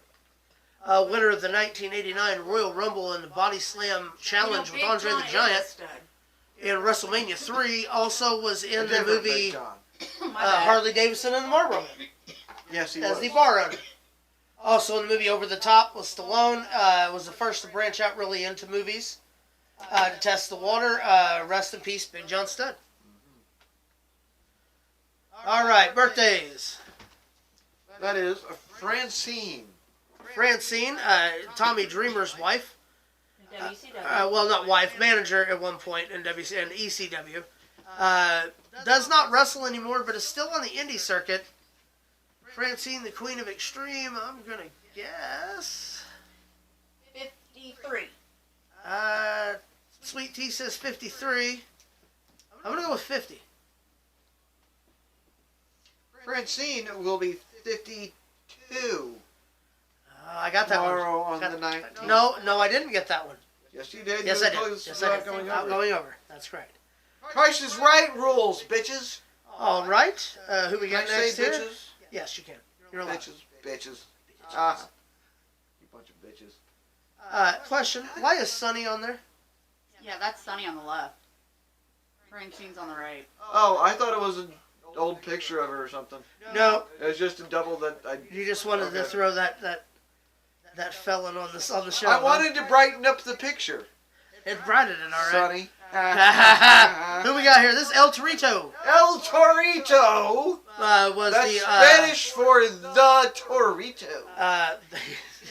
Winner of the 1989 Royal Rumble and the Body Slam Challenge with Andre the Giant in WrestleMania 3. Also was in the Different Big movie John. Harley Davidson and the Marlboro Man Yes, he as was. the bar owner. Also in the movie Over the Top with Stallone. Was the first to branch out really into movies to test the water. Rest in peace, Big John Studd. All right, birthdays. That is Francine. Francine, Tommy Dreamer's wife. WCW. Well, not wife, manager at one point in WC and ECW. Does not wrestle anymore, but is still on the indie circuit. Francine, the Queen of Extreme. I'm gonna guess. 53. Sweet Tea says 53. I'm gonna go with 50. Francine will be 52 I got that tomorrow one. on Got- the 19th. No, I didn't get that one. Yes, you did. Yes, You I did. closed Yes, I did. Going Not over. going over. That's correct. Price is Right rules, bitches. All right. Who we Can I got say next here? bitches? Yes, you can. You're allowed. Bitches. Ah, you bunch of bitches. Question: why is Sunny on there? Yeah, that's Sunny on the left. Francine's on the right. Oh, I thought it was an old picture of her or something. No, It was just a double that I. you just wanted to Okay. throw that felon on the show. I wanted to brighten up the picture. It brightened it, all right. Sonny. Who we got here? This is El Torito. El Torito. Was That's the Spanish for the Torito.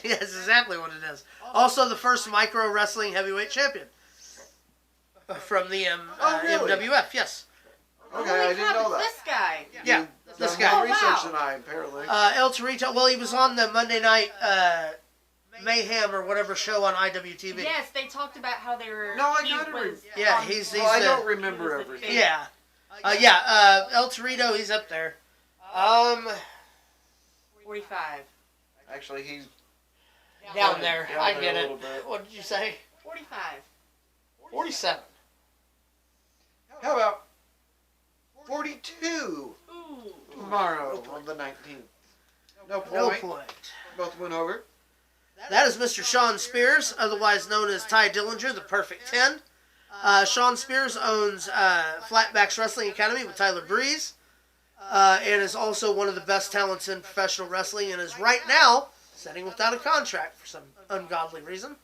yes, exactly what it is. Also, the first micro wrestling heavyweight champion from the really? MWF. Yes. Okay, Holy I didn't crap, know it's that. this guy. Yeah, You've this done guy. more Oh, research wow. than I, apparently. El Torito. Well, he was on the Monday night Mayhem or whatever show on IWTV. Yes, they talked about how they were. No, I he gotta was Yeah, on- he's I the- don't remember everything. Yeah. El Torito, he's up there. 45. Actually, he's Down there. Down I there get a it. little bit. What did you say? 45. 47. How about 42 Ooh. tomorrow on the 19th? No point. No point. Both went over. That is Mr. Sean Spears, otherwise known as Ty Dillinger, the Perfect 10. Sean Spears owns Flatbacks Wrestling Academy with Tyler Breeze, and is also one of the best talents in professional wrestling, and is right now sitting without a contract for some ungodly reason.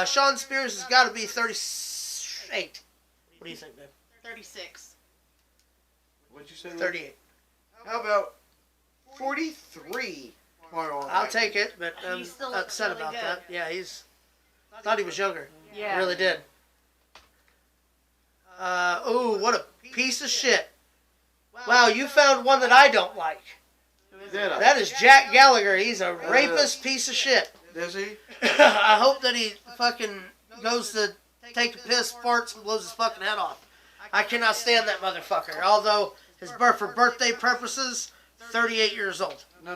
Sean Spears has got to be 38. What do you think, babe? 36. What'd you say? 38. How about 43 tomorrow? I'll take it, but I'm He still looks upset really about good. that. Yeah, thought he was younger. Yeah. Really did. What a piece of shit. Wow, you found one that I don't like. Who is Did it? I? That is Jack Gallagher. He's a rapist piece of shit. Does he? I hope that he fucking goes to take a piss, farts, and blows his fucking head off. I cannot stand that motherfucker. Although, for birthday purposes, 38 years old. No.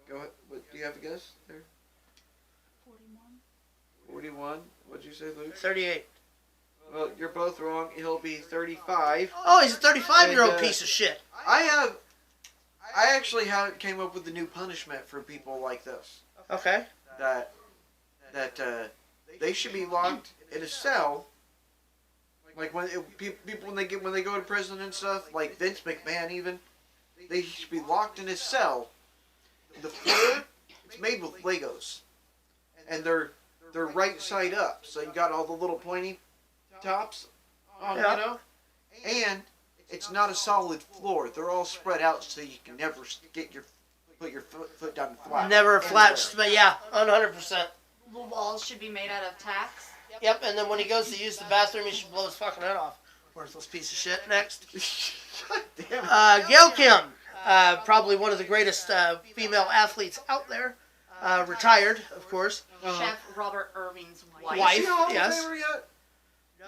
Go ahead. What, do you have a guess there? 41. 41. What'd you say, Luke? 38. Well, you're both wrong. He'll be 35. Oh, he's a 35-year-old And, piece of shit. I actually came up with a new punishment for people like this. Okay. That they should be locked in a cell. Like people when they go to prison and stuff, like Vince McMahon even, they should be locked in a cell. The floor, it's made with Legos, and they're right side up, so you got all the little pointy tops on, Yeah. you know, and it's not a solid floor. They're all spread out, so you can never put your foot down flat. Never flat, but yeah, 100%. The walls should be made out of tacks. Yep, and then when he goes to use the bathroom, he should blow his fucking head off. Worthless piece of shit. Next. God damn it. Gail Kim, probably one of the greatest female athletes out there. Retired, of course. Chef Robert Irving's wife. Wife. Is she on yes. there yet?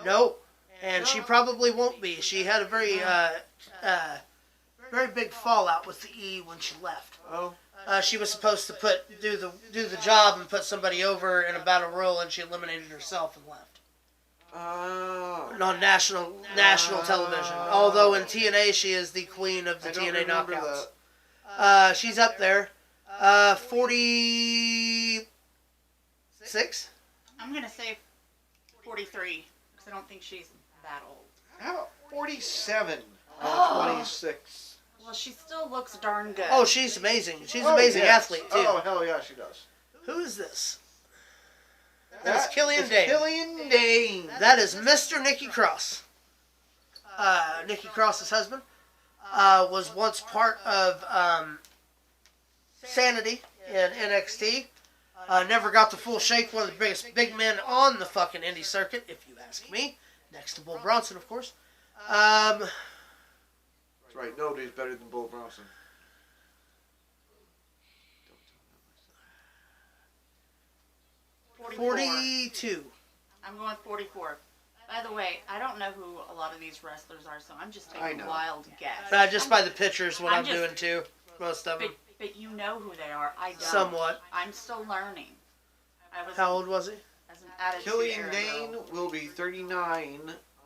No, and she probably won't be. She had a very big fallout with the E when she left. Oh. She was supposed to do the job and put somebody over in a battle royal, and she eliminated herself and left. Oh. On national television. Although in TNA she is the queen of the I don't TNA remember knockouts. that. She's up there. 46. I'm going to say 43, because I don't think she's that old. How about 47 Oh. on 26? Well, she still looks darn good. Oh, she's amazing. She's an amazing athlete too. Oh, hell yeah, she does. Who is this? That's Killian is Dane. Killian Dane. That is Mr. Nikki Cross. Nikki Cross's husband was once part of Sanity in NXT. Never got the full shake. One of the biggest big men on the fucking indie circuit, if you ask me. Next to Bull Bronson, of course. That's right, nobody's better than Bull Bronson. 42. I'm going 44. By the way, I don't know who a lot of these wrestlers are, so I'm just I taking a know. wild guess. Just by the pictures, what I'm I'm just- doing too. Most of them. But you know who they are. I don't. Somewhat. I'm still learning. I was How old was he? as an attitude Killian era Dane girl. will be 39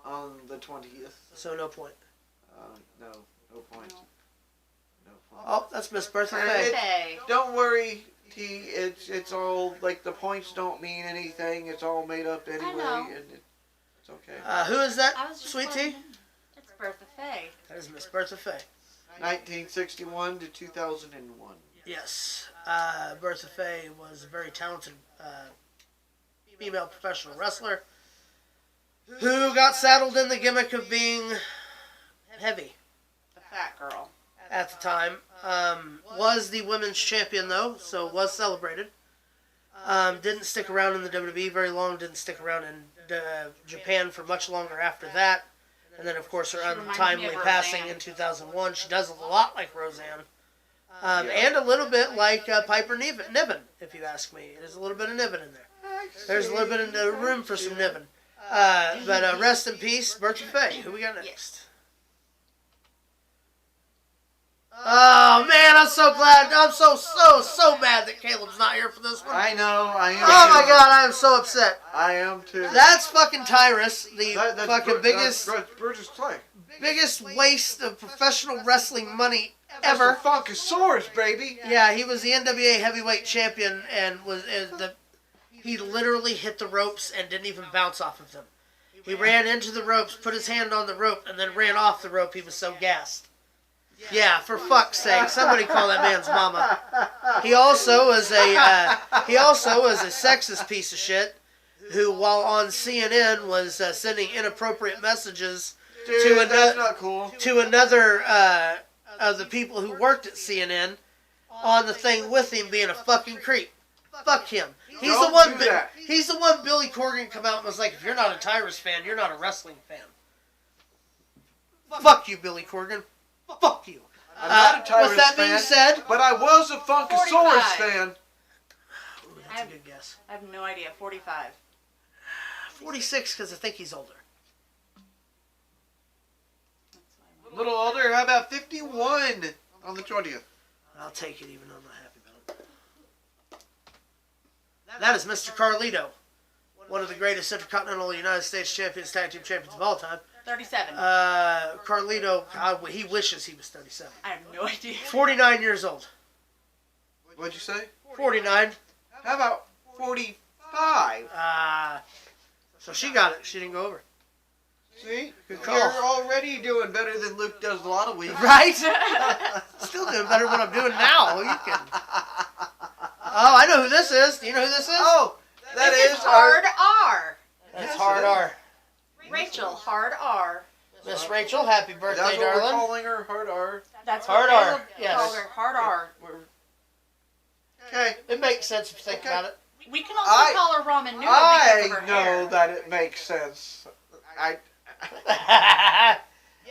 on the 20th. So no point. No point. No. No point. Oh, that's Miss Bertha Faye. Birthday. Don't worry, T. It's all like the points don't mean anything. It's all made up anyway, know. and it's okay. Who is that, I was just Sweet Tea? wondering. It's Bertha Faye. That is Miss Bertha Faye. 1961 to 2001. Yes. Bertha Faye was a very talented female professional wrestler who got saddled in the gimmick of being heavy The fat girl. at the time. Was the women's champion, though, so was celebrated. Didn't stick around in the WWE very long. Didn't stick around in Japan for much longer after that. And then, of course, her She reminds me untimely of passing Roseanne. in 2001. She does a lot like Roseanne. And a little bit like Piper Niven, if you ask me. There's a little bit of Niven in there. There's a little bit of room for some Niven. But rest in peace, Bertha Faye. Who we got next? Oh man, I'm so glad. I'm so mad that Caleb's not here for this one. I know, I am. Oh my too. god, I am so upset. I am too. That's fucking Tyrus, the That's fucking biggest Burgess Clay. waste of professional wrestling money ever. That's the Funkasaurus, baby. Yeah, he was the NWA heavyweight champion and he literally hit the ropes and didn't even bounce off of them. He ran into the ropes, put his hand on the rope, and then ran off the rope. He was so gassed. Yeah, for fuck's sake, somebody call that man's mama. He also was a sexist piece of shit who, while on CNN, was sending inappropriate messages That's not cool. to another of the people who worked at CNN on the thing with him being a fucking creep. Fuck him. He's Don't the one. do that. He's the one. Billy Corgan come out and was like, "If you're not a Tyrus fan, you're not a wrestling fan." Fuck you, Billy Corgan. Fuck you. I'm not a Tyrus with that fan, being said, but I was a Funkasaurus 45. fan. ooh, that's a good guess. I have no idea. 45. 46, because I think he's older. A little older. How about 51 on the 20th? I'll take it, even though I'm not happy about it. That is Mr. Carlito, one of the greatest Intercontinental United States Champions, Tag Team Champions of all time. 37. Carlito, he wishes he was 37. I have no idea. 49 years old. What'd you say? 49. How about 45? So she got it. She didn't go over. See? Good call. You're already doing better than Luke does a lot of weeks. Right? Still doing better than I'm doing now. Who you kidding? Oh, I know who this is. Do you know who this is? Oh, that This is Hard R. That's Yes, Hard it is. R. Rachel, Hard R. Miss Rachel, happy birthday, That's what we're darling. calling her, Hard R. That's Hard what R, Caleb yes. called her. Hard R. Okay. It makes sense if you think Okay. about it. We can also call her Ramen Noodle because I of her know hair. that it makes sense.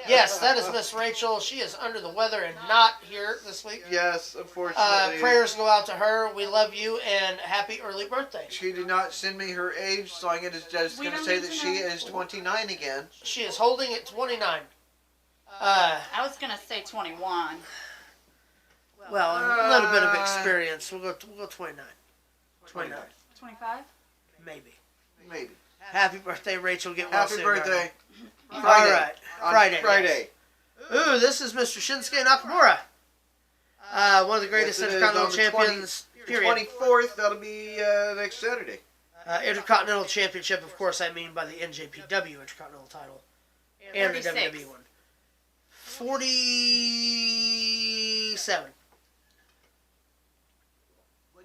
Yes, that is Miss Rachel. She is under the weather and not here this week. Yes, unfortunately. Prayers go out to her. We love you and happy early birthday. She did not send me her age, so I'm just We going to don't say need that to she know. is 29 again. She is holding at 29. I was going to say 21. Well, a little bit of experience. We'll go 29. 29. 25? Maybe. Maybe. Happy birthday, Rachel. Get well Happy soon, birthday. darling. All right. On Friday. Friday. Ooh, this is Mr. Shinsuke Nakamura. One of the greatest Yes, it is. Intercontinental On the Champions, period. 24th, that'll be next Saturday. Intercontinental Championship, of course, I mean by the NJPW Intercontinental title. And the 36. WWE one. 47.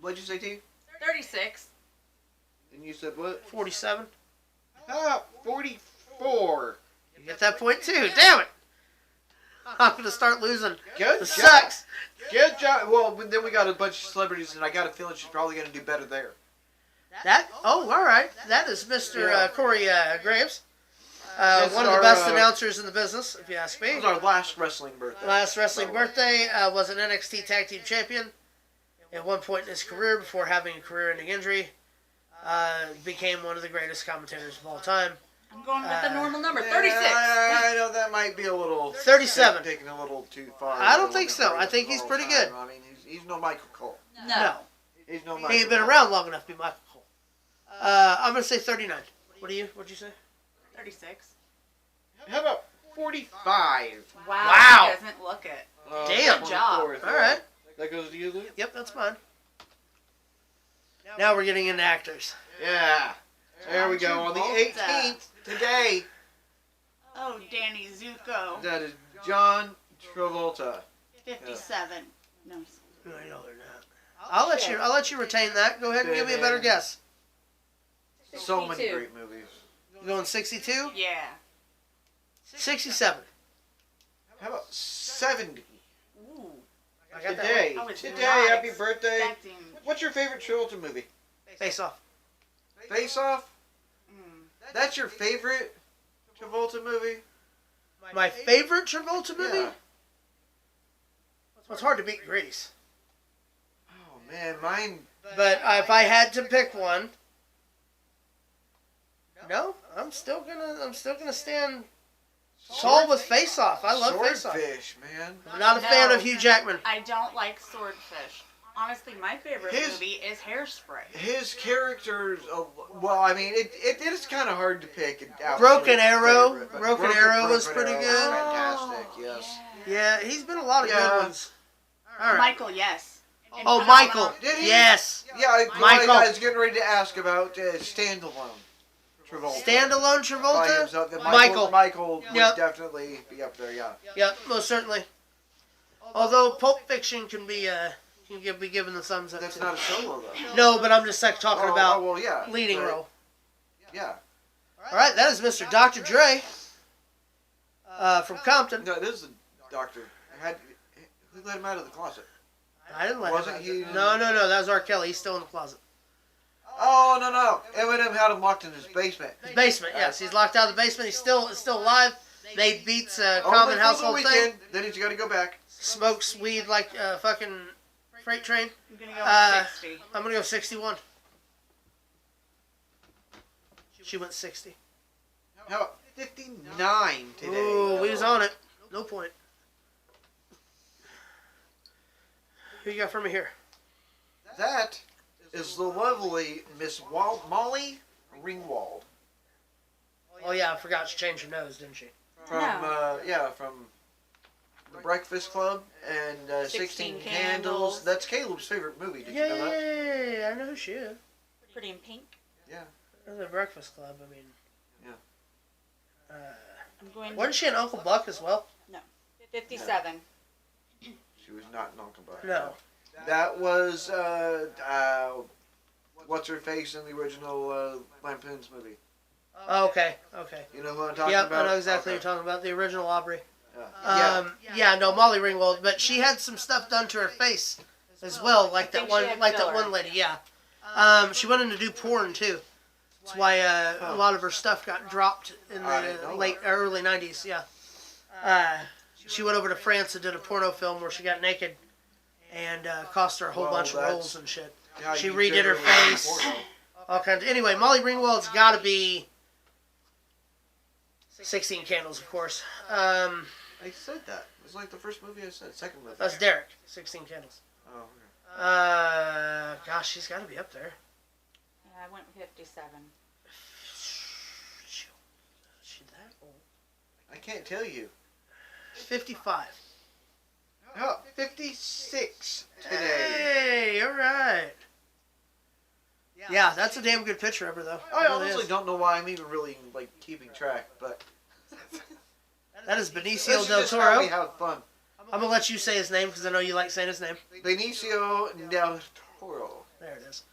What'd you say, T? 36. And you said what? 47. How about 44? You get that point too. Damn it! I'm going to start losing. Good This job. sucks. Good job. Well, then we got a bunch of celebrities, and I got a feeling she's probably going to do better there. All right. That is Mr. Corey Graves. Yes, One of the our, best announcers in the business, if you ask me. It was our last wrestling birthday. Last wrestling birthday, was an NXT Tag Team Champion. At one point in his career, before having a career-ending injury, became one of the greatest commentators of all time. I'm going with the normal number. Yeah, 36. I know that might be a little... 37. Taking a little too far. I don't think so. I think he's pretty good. I mean, he's no Michael Cole. No. He's no He Michael ain't been Cole. around long enough to be Michael Cole. I'm going to say 39. What'd you say? 36. How about 45? Wow. He doesn't look it. Damn. Good job. All right. That goes to you, Luke? Yep, that's fine. Now we're getting into actors. Yeah. There we go. On the 18th, today, Oh, Danny Zuko. that is John Travolta. 57. No. No, I know they're not. I'll let you retain that. Go ahead and give me a better guess. So many 62. great movies. You going 62? Yeah. 67. How about 70? Ooh. I got that Today. I was Today, not happy birthday. expecting. What's your favorite Travolta movie? one. Face Off. Face Off? Mm. That's your favorite Travolta movie? My favorite Travolta movie? Yeah. So it's hard to beat Grease. Oh man, mine. But if I had to pick one, no, I'm still gonna stand tall with Face Off. I love Face Off. Swordfish, man. I'm not a fan of Hugh Jackman. I don't like Swordfish. Honestly, my favorite movie is Hairspray. His characters, well, I mean, it is kind of hard to pick. Broken Arrow. Favorite, but Broken Arrow was pretty Arrow good. Fantastic, yes. Yeah, he's been a lot of good ones. All right. Michael, yes. Oh, Michael. Did he? Yes. Yeah, Michael. I was getting ready to ask about Standalone. Travolta. Standalone Travolta? Himself. Michael. Michael would Yep. definitely be up there, yeah. Yep, most certainly. Although Pulp Fiction can be given the thumbs up. That's too. not a solo, though. No, but I'm just like talking about well, yeah. leading but- role. Yeah. All right, that is Mr. Dr. Dre from Compton. No, it is the doctor. Who let him out of the closet? I didn't let Wasn't him. he- No, that was R. Kelly. He's still in the closet. Oh, no. Eminem had him locked in his basement. His basement, yes. He's locked out of the basement. He's still alive. Made beats, Only common for the household weekend, thing. then he's got to go back. Smokes weed like a fucking freight train. I'm going to go with 60. I'm going to go 61. She went 60. How about 59 today? Ooh, we was on it. No point. Who you got for me here? That is the lovely Miss Molly Ringwald. Oh yeah, I forgot she changed her nose, didn't she? From, from The Breakfast Club and 16 Candles. That's Caleb's favorite movie. Did you know that? Yeah, I know who she is. Pretty in pink. Yeah. The Breakfast Club, I mean. Yeah. I'm going Wasn't she an Uncle Buck as well? 57. She was not an Uncle Buck. No. That was, what's her face in the original Lampoon's movie? Oh, okay. You know who I'm talking Yep, about? I know exactly what you're talking about. The original Aubrey. Yeah. No, Molly Ringwald, but she had some stuff done to her face as well, like that one lady. Yeah. She went in to do porn too. That's why a lot of her stuff got dropped in the early '90s. Yeah. She went over to France and did a porno film where she got naked, and cost her a whole bunch of roles and shit. She redid her face, all kinds. Anyway, Molly Ringwald's got to be 16 Candles, of course. I said that. It was like the first movie I said. Second movie. That's Derek. 16 Candles. Oh, okay. Gosh, she's got to be up there. Yeah, I went with 57. She that old? I can't tell you. 55. Oh, 56 today. Hey, all right. Yeah, that's a damn good picture of her, though. I It really honestly is. don't know why I'm even really keeping track, but That is Benicio this del is just how we Toro. have fun. I'm gonna let you say his name because I know you like saying his name. Benicio del Toro. There it is.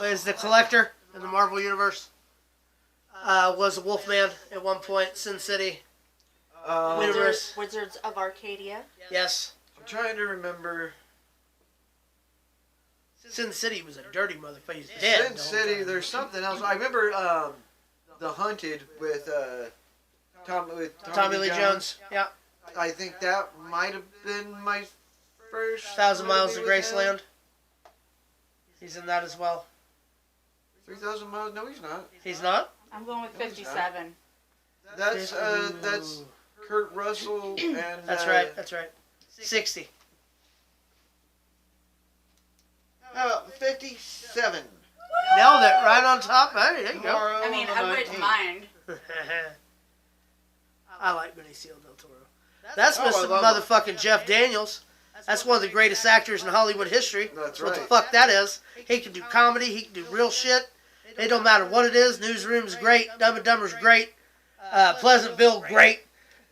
Is the Collector in the Marvel Universe. Was a Wolfman at one point. Sin City. Universe. Wizards of Arcadia. Yes. I'm trying to remember. Sin City was a dirty motherfucker. He's dead. Sin City. There's something else. I remember The Hunted with Tommy Lee Jones. Yeah. I think that might have been my first. 1,000 Miles to movie with him. Graceland. He's in that as well. 3,000 Miles? No, he's not. He's not? I'm going with No, he's 57. That's Kurt Russell and. That's right. 60. How about 57? Nailed it right on top. Hey, there you go. Tomorrow I mean, on I the wouldn't 19th. mind. I like Benicio del Toro. That's I Mr. love him. Motherfucking Jeff Daniels. That's one of the greatest actors in Hollywood history. That's What the right. fuck that is. He can do comedy. He can do real shit. It don't matter what it is. Newsroom's great. Dumb and Dumber's great. Pleasantville, great.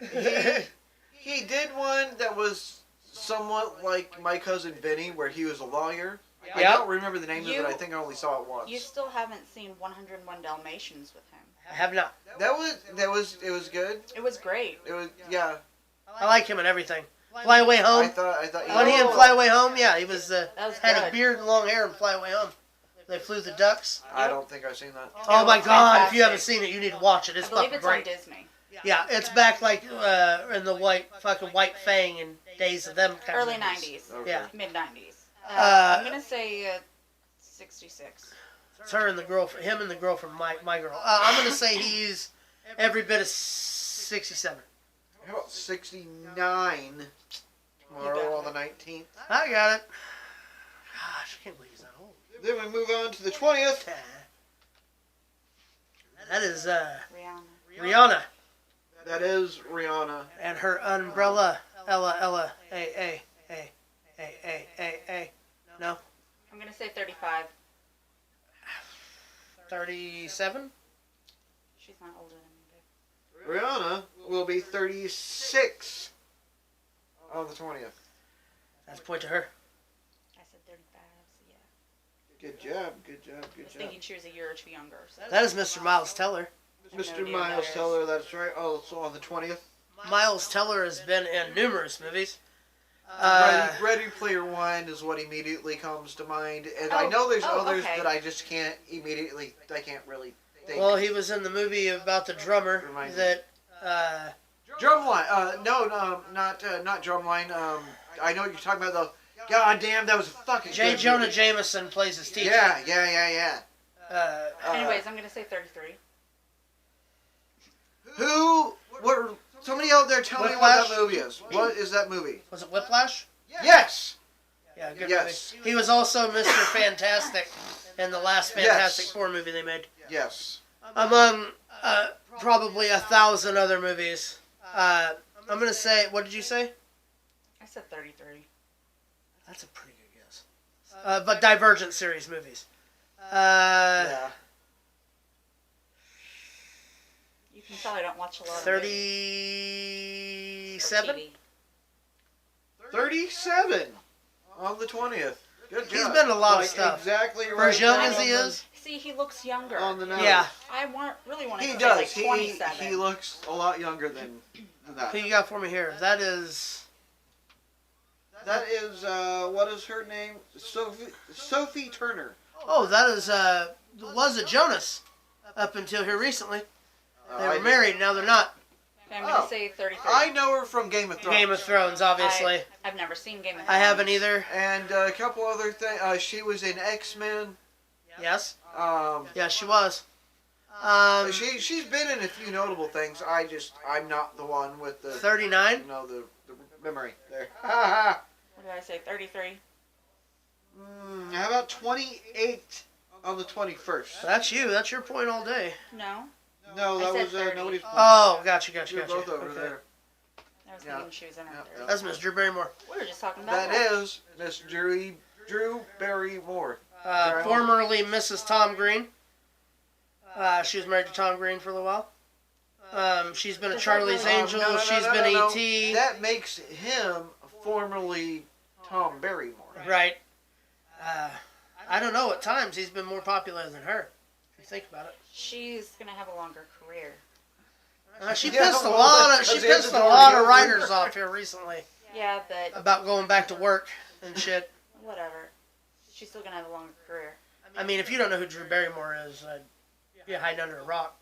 He did one that was somewhat like My Cousin Vinny, where he was a lawyer. I Yep. don't remember the name of it. I think I only saw it once. You still haven't seen 101 Dalmatians with him. I have not. It was good. It was great. It was, yeah. I like him in everything. Fly Away I Home. thought. When he in Fly Away Home, yeah, he was That was had a good. beard and long hair and Fly Away Home. They flew the ducks. I don't think I've seen that. Oh my was god, if you fantastic. haven't seen it, you need to watch it. It's I believe fucking it's on great. Disney. Yeah, it's back like in the white Fang and days of them kind Early of movies. 90s. Okay. Yeah. Mid 90s. Uh, I'm gonna say 66. It's her and the girlfriend, him and the girlfriend, my girl. I'm going to say he's every bit of 67. How about 69 tomorrow on the 19th? I got it. Gosh, I can't believe he's that old. Then we move on to the 20th. That is Rihanna. Rihanna That is Rihanna. and her umbrella. Ella, A. No? I'm gonna say 35. 37? She's not older than me, Rihanna will be 36 on the 20th. That's a point to her. I said 35, so yeah. Good job, good job, I good was job. thinking she was a year or two younger. So That is Mr. Miles Teller. Mr. idea Miles who that Teller, that's right. Also on the 20th. Miles Teller has been in numerous movies. Ready Player One is what immediately comes to mind. And I know there's others okay. that I just can't immediately, I can't really think. Well, he was in the movie about the drummer Reminds me. that, Drumline. No, not Drumline. I know what you're talking about though. God damn, that was a fucking J. good Jonah movie. Jameson plays his teacher. Yeah. anyways, I'm gonna say 33. Who? What? Somebody out there tell me what that movie is. What is that movie? Was it Whiplash? Yes. Yeah, good Yes. movie. He was also Mr. Fantastic in the last Fantastic Four movie they made. Yes. Among probably 1,000 other movies. I'm going to say, what did you say? I said 33. That's a pretty good guess. But Divergent series movies. Yeah. You can tell I don't watch a lot of 37? TV. 37 on the 20th. Good job. He's been in a lot of stuff. Exactly right. For as young on as he the- is. See, he looks younger. On the nose. Yeah. I really want to He say does. like 27. He looks a lot younger than that. Who you got for me here? That is... That is, what is her name? Sophie Turner. Oh, that is, was a Jonas up until here recently. They were I- married, now they're not. Okay, I'm going to say 33. I know her from Game of Thrones. Game of Thrones, obviously. I've never seen Game of Thrones. I haven't either. And a couple other things. She was in X-Men. Yes? Um, Yeah, she was. she's been in a few notable things. I'm not the one with the 39? the memory there. What did I say? 33. How about 28 on the 21st? That's you. That's your point all day. No, No, I that said was 30. nobody's point. Oh, gotcha. You're both over Okay. there. I was Yeah. thinking she was in her Yeah, 30s. yeah. That's Miss Drew Barrymore. We were just talking about That is Miss Drew Barrymore. Formerly Mrs. Tom Green. She was married to Tom Green for a little while. She's been a Charlie's Angel. She's been E.T. That makes him formerly Tom Barrymore. Right. I don't know. At times, he's been more popular than her. If you think about it. She's gonna have a longer career. She Yeah, pissed a well, lot that's of 'cause he has pissed a a door lot to of go writers through. off here recently Yeah, but about going back to work and shit. whatever. She's still gonna have a longer career. I mean, if you don't know who Drew Barrymore is, you're hiding under a rock.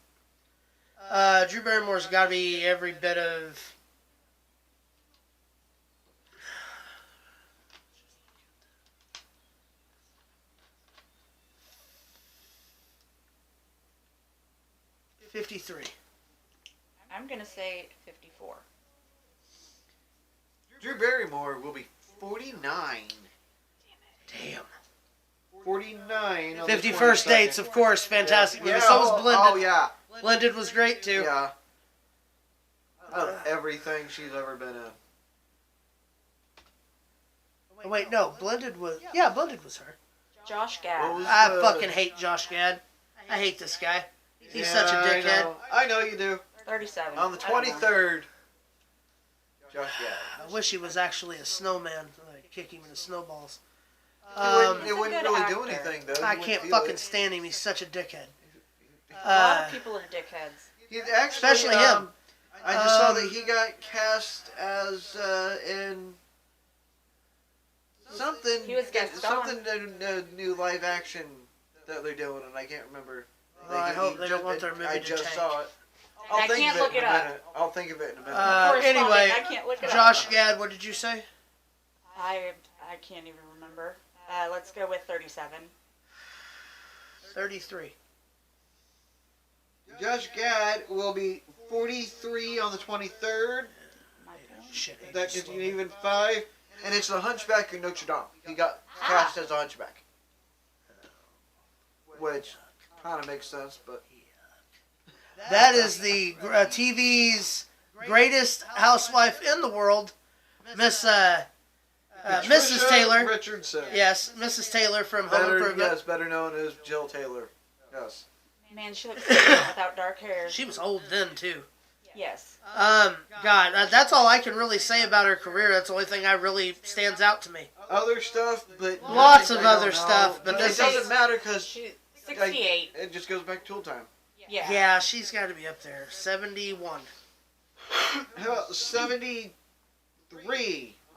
Drew Barrymore's got to be every bit of... $53. I'm gonna say 54. Drew Barrymore will be 49. Damn. 49. on the 50 22nd. First Dates, of course, fantastic movie. Yeah, So was Blended. Oh, yeah. Blended was great too. Yeah. Out of everything she's ever been in. Oh, wait, no, Blended was... Yeah, Blended was her. Josh What Gad. was I the- fucking hate Josh Gad. I hate this guy. He's such a Yeah, dickhead. I know you do. 37. On the I don't know. 23rd. Josh Gad. I wish he was actually a snowman. Like, kick him in the snowballs. It wouldn't He's a really good do actor. anything, though. I You can't wouldn't feel fucking it. stand him. He's such a dickhead. A lot of people are dickheads. He actually, Especially him. I just saw that he got cast as in something. He was guest something new live action that they're doing, and I can't remember. Well, I hope they don't want their movie I to just tank. saw it. I can't look it up. I'll think of it in a minute. Corresponding, Anyway, I can't look it Josh up. Gad, what did you say? I can't even remember. Let's go with 37. 33. Josh Gad will be 43 on the 23rd. My phone. Shit. That gives you even 5. And it's the Hunchback of Notre Dame. He got cast as a Hunchback. Which kind of makes sense, but... That is the TV's greatest housewife in the world, Mrs. Taylor. Richardson. Yes, Mrs. Taylor from Home Improvement. Yes, better known as Jill Taylor. Yes. Man, she looks good without dark hair. She was old then, too. Yes. God, that's all I can really say about her career. That's the only thing that really stands out to me. Other stuff, but... Lots of I don't other know. stuff, but it this doesn't is... matter because... She's 68. It just goes back to Tool Time. Yeah. Yeah, she's got to be up there. 71. How about 73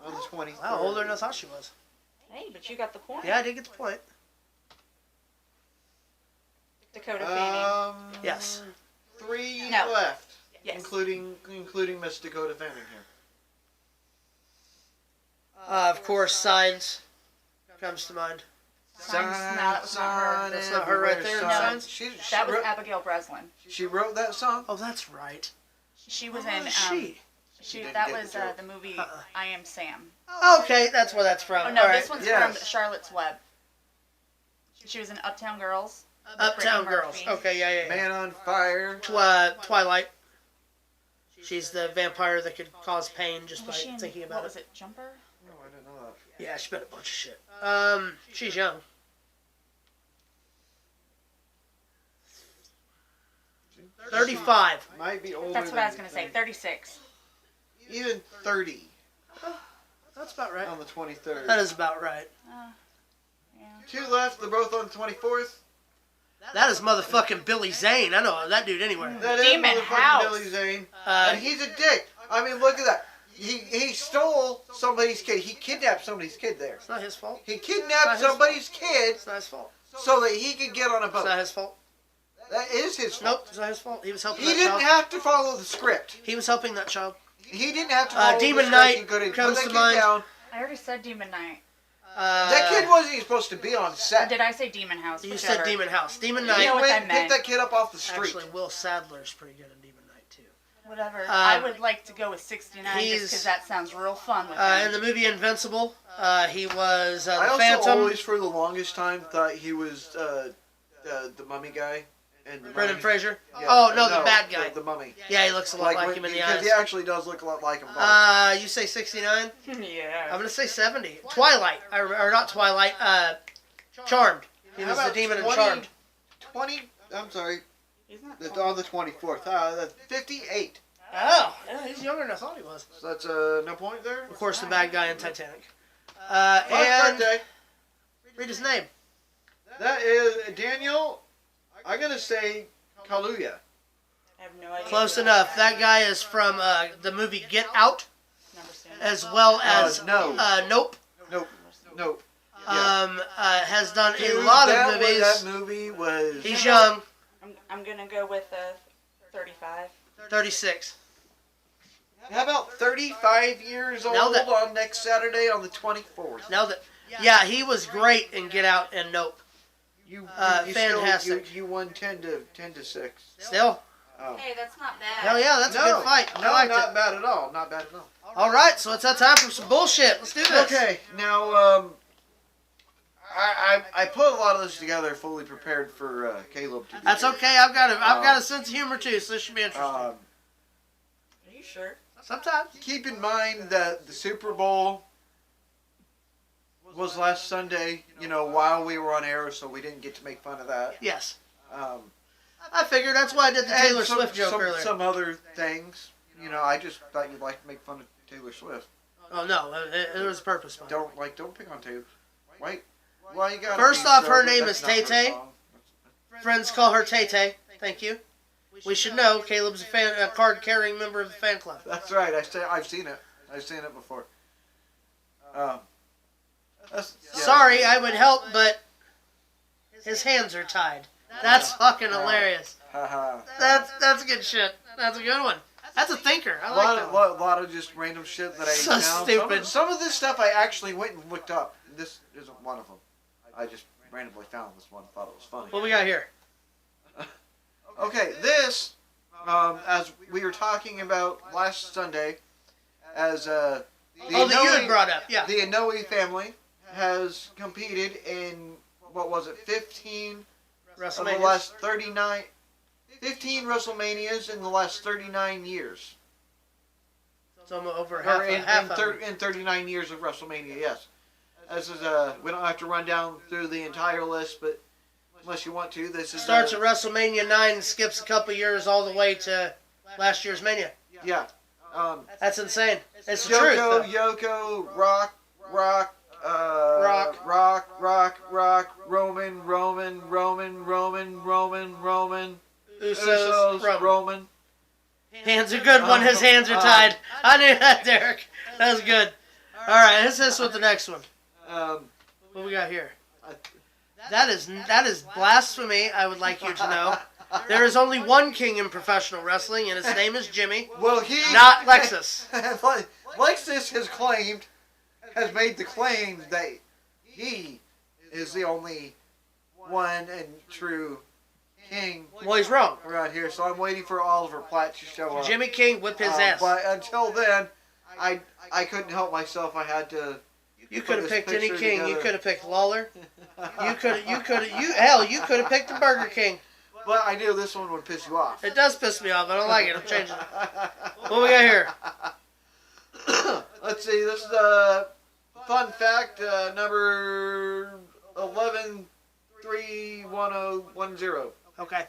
on the 23rd? Wow, older than I thought she was. Hey, but you got the point. Yeah, I did get the point. Dakota Fanning. Yes. 3 No. left, Yes. including Miss Dakota Fanning here. Of course, Signs comes to mind. Signs, no, that was not her. That's not her right there, No. Signs? She That was wrote, Abigail Breslin. she wrote that song? Oh, that's right. She was What in. was she? didn't That get the was joke. the movie Uh-uh. I Am Sam. Okay, that's where that's from. Oh no, All right. this one's Yes. from Charlotte's Web. She was in Uptown Girls. Uptown Brittany Girls. Murphy. Okay, yeah. Man on Fire. Twilight. She's the vampire that could cause pain just by Was she in, thinking about what it. was it, Jumper? No, I didn't know that. Yeah, she been a bunch of shit. She's young. She 35. might be older. That's what I was than gonna you say. think. 36. Even 30 That's about right. on the 23rd. That is about right. Yeah. 2 left. They're both on the 24th. That is motherfucking Billy Zane. I know that dude anywhere. That is Demon motherfucking House. Billy Zane. Uh, And he's a dick. I mean, look at that. He stole somebody's kid. He kidnapped somebody's kid there. it's not his fault. He It's kidnapped not his somebody's kid It's not his fault. so that he could get on a It's not boat. his fault. That is his fault. Nope, it's not his fault. He was helping He that didn't child. have to follow the script. He was helping that child. He didn't have to follow Demon the script. Knight He could have comes put to that mind. kid down. I already said Demon Knight. That kid wasn't even supposed to be on set. Did I say Demon House? You Whichever. said Demon House. Demon You Knight. He know what went I and picked meant. that kid up off the street. Actually, Will Sadler's pretty good in Demon Knight, too. Whatever. I would like to go with 69 just he's- because that sounds real fun with In him. the movie Invincible, he was the I also Phantom. always, for the longest time, thought he was the mummy guy. And the Brendan Mummy. Fraser. Yeah, Oh, no, the bad guy. The mummy. Yeah, he looks a lot like him in the because eyes. he actually does look a lot like him. Both. You say 69? Yeah. I'm gonna say 70. Twilight, or not Twilight. Charmed. He How was the about demon in 20 Charmed. 20. I'm sorry. He's not On the 24th. That's 58. Oh, yeah, he's younger than I thought he was. So that's no point there. Of course, the bad guy in Titanic. Last And birthday. read his name. That is Daniel. I'm gonna say Kaluuya. I have no idea. Close enough. That guy is from the movie Get Out, Never seen it. as well as No. Nope. Nope. Has done a Dude, lot of that movies. That movie was. He's young, I'm gonna go with 35. 36. How about 35 years old Nailed it. on next Saturday on the 24th? Now that, yeah, he was great in Get Out and Nope. You fantastic. Still, you won 10 to 6. Still, Oh. Hey, that's not bad. hell yeah, that's a good fight. No, I liked not it. bad at all. Not bad at all. All right, so it's that time for some bullshit. Let's do this. Okay, now I put a lot of this together fully prepared for Caleb to do. That's okay. I've got a sense of humor too, so this should be interesting. Are you sure? Sometimes. Keep in mind that the Super Bowl was last Sunday, while we were on air, so we didn't get to make fun of that. Yes. Um, I figured that's why I did the and Taylor Swift joke earlier. Some other things. I just thought you'd like to make fun of Taylor Swift. Oh no, it was a purpose. Mike. Don't pick on Taylor. Why you got? First off, her name is Tay-Tay. Friends call her Tay Tay. Thank you. We should know Caleb's a card-carrying member of the fan club. That's right. I've seen it. I've seen it before. Sorry, I would help, but his hands are tied. That's fucking hilarious. Haha. That's good shit. That's a good one. That's a thinker. I like that one. A lot of just random shit that I So found. stupid. Some of this stuff I actually went and looked up. This isn't one of them. I just randomly found this one. Thought it was funny. What we got here? Okay, this, as we were talking about last Sunday, as that you had brought up, yeah. the Inoue family has competed in, what was it, 15 of the WrestleMania. last 39, 15 WrestleManias in the last 39 years. It's almost over Or half of them. in 39 years of WrestleMania, yes. This is, we don't have to run down through the entire list, but unless you want to, this is... Starts at WrestleMania 9 and skips a couple years all the way to last year's Mania. Yeah. That's insane. It's the truth, though. Yoko, Rock, Roman, Usos, Roman. Hands are good when his hands are tied. I knew that, Derek. That was good. All right, let's this with the next one. What we got here? That is blasphemy. I would like you to know. There is only one king in professional wrestling, and his name is Jimmy, Well, he... not Lexus. Lexus has made the claim that he is the only one and true king Well, he's wrong. around here, so I'm waiting for Oliver Platt to show up. Jimmy King whip his ass. But until then, I couldn't help myself. I had to. You could have this picked any picture king. You together. could have picked Lawler. You could have picked the Burger King. But I knew this one would piss you off. It does piss me off. I don't like it. I'm changing it. What we got here? Let's see. This is a fun fact number 11-3-1010. Okay.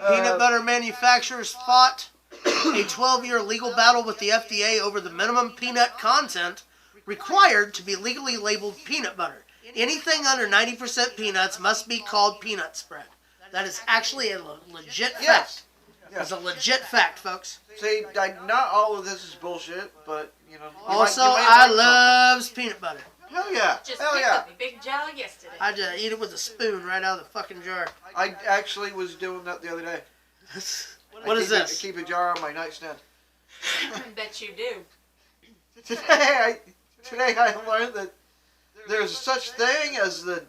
Peanut butter manufacturers fought a 12-year legal battle with the FDA over the minimum peanut content required to be legally labeled peanut butter. Anything under 90% peanuts must be called peanut spread. That is actually a legit fact. Yes. It's a legit fact, folks. See, not all of this is bullshit, but you know. Also, you might I learn loves peanut butter. something. Hell yeah! Just Hell picked yeah! up a big jar yesterday. I just eat it with a spoon right out of the fucking jar. I actually was doing that the other day. What is I this? keep a jar on my nightstand. Bet you do. Today I learned that there's such thing as the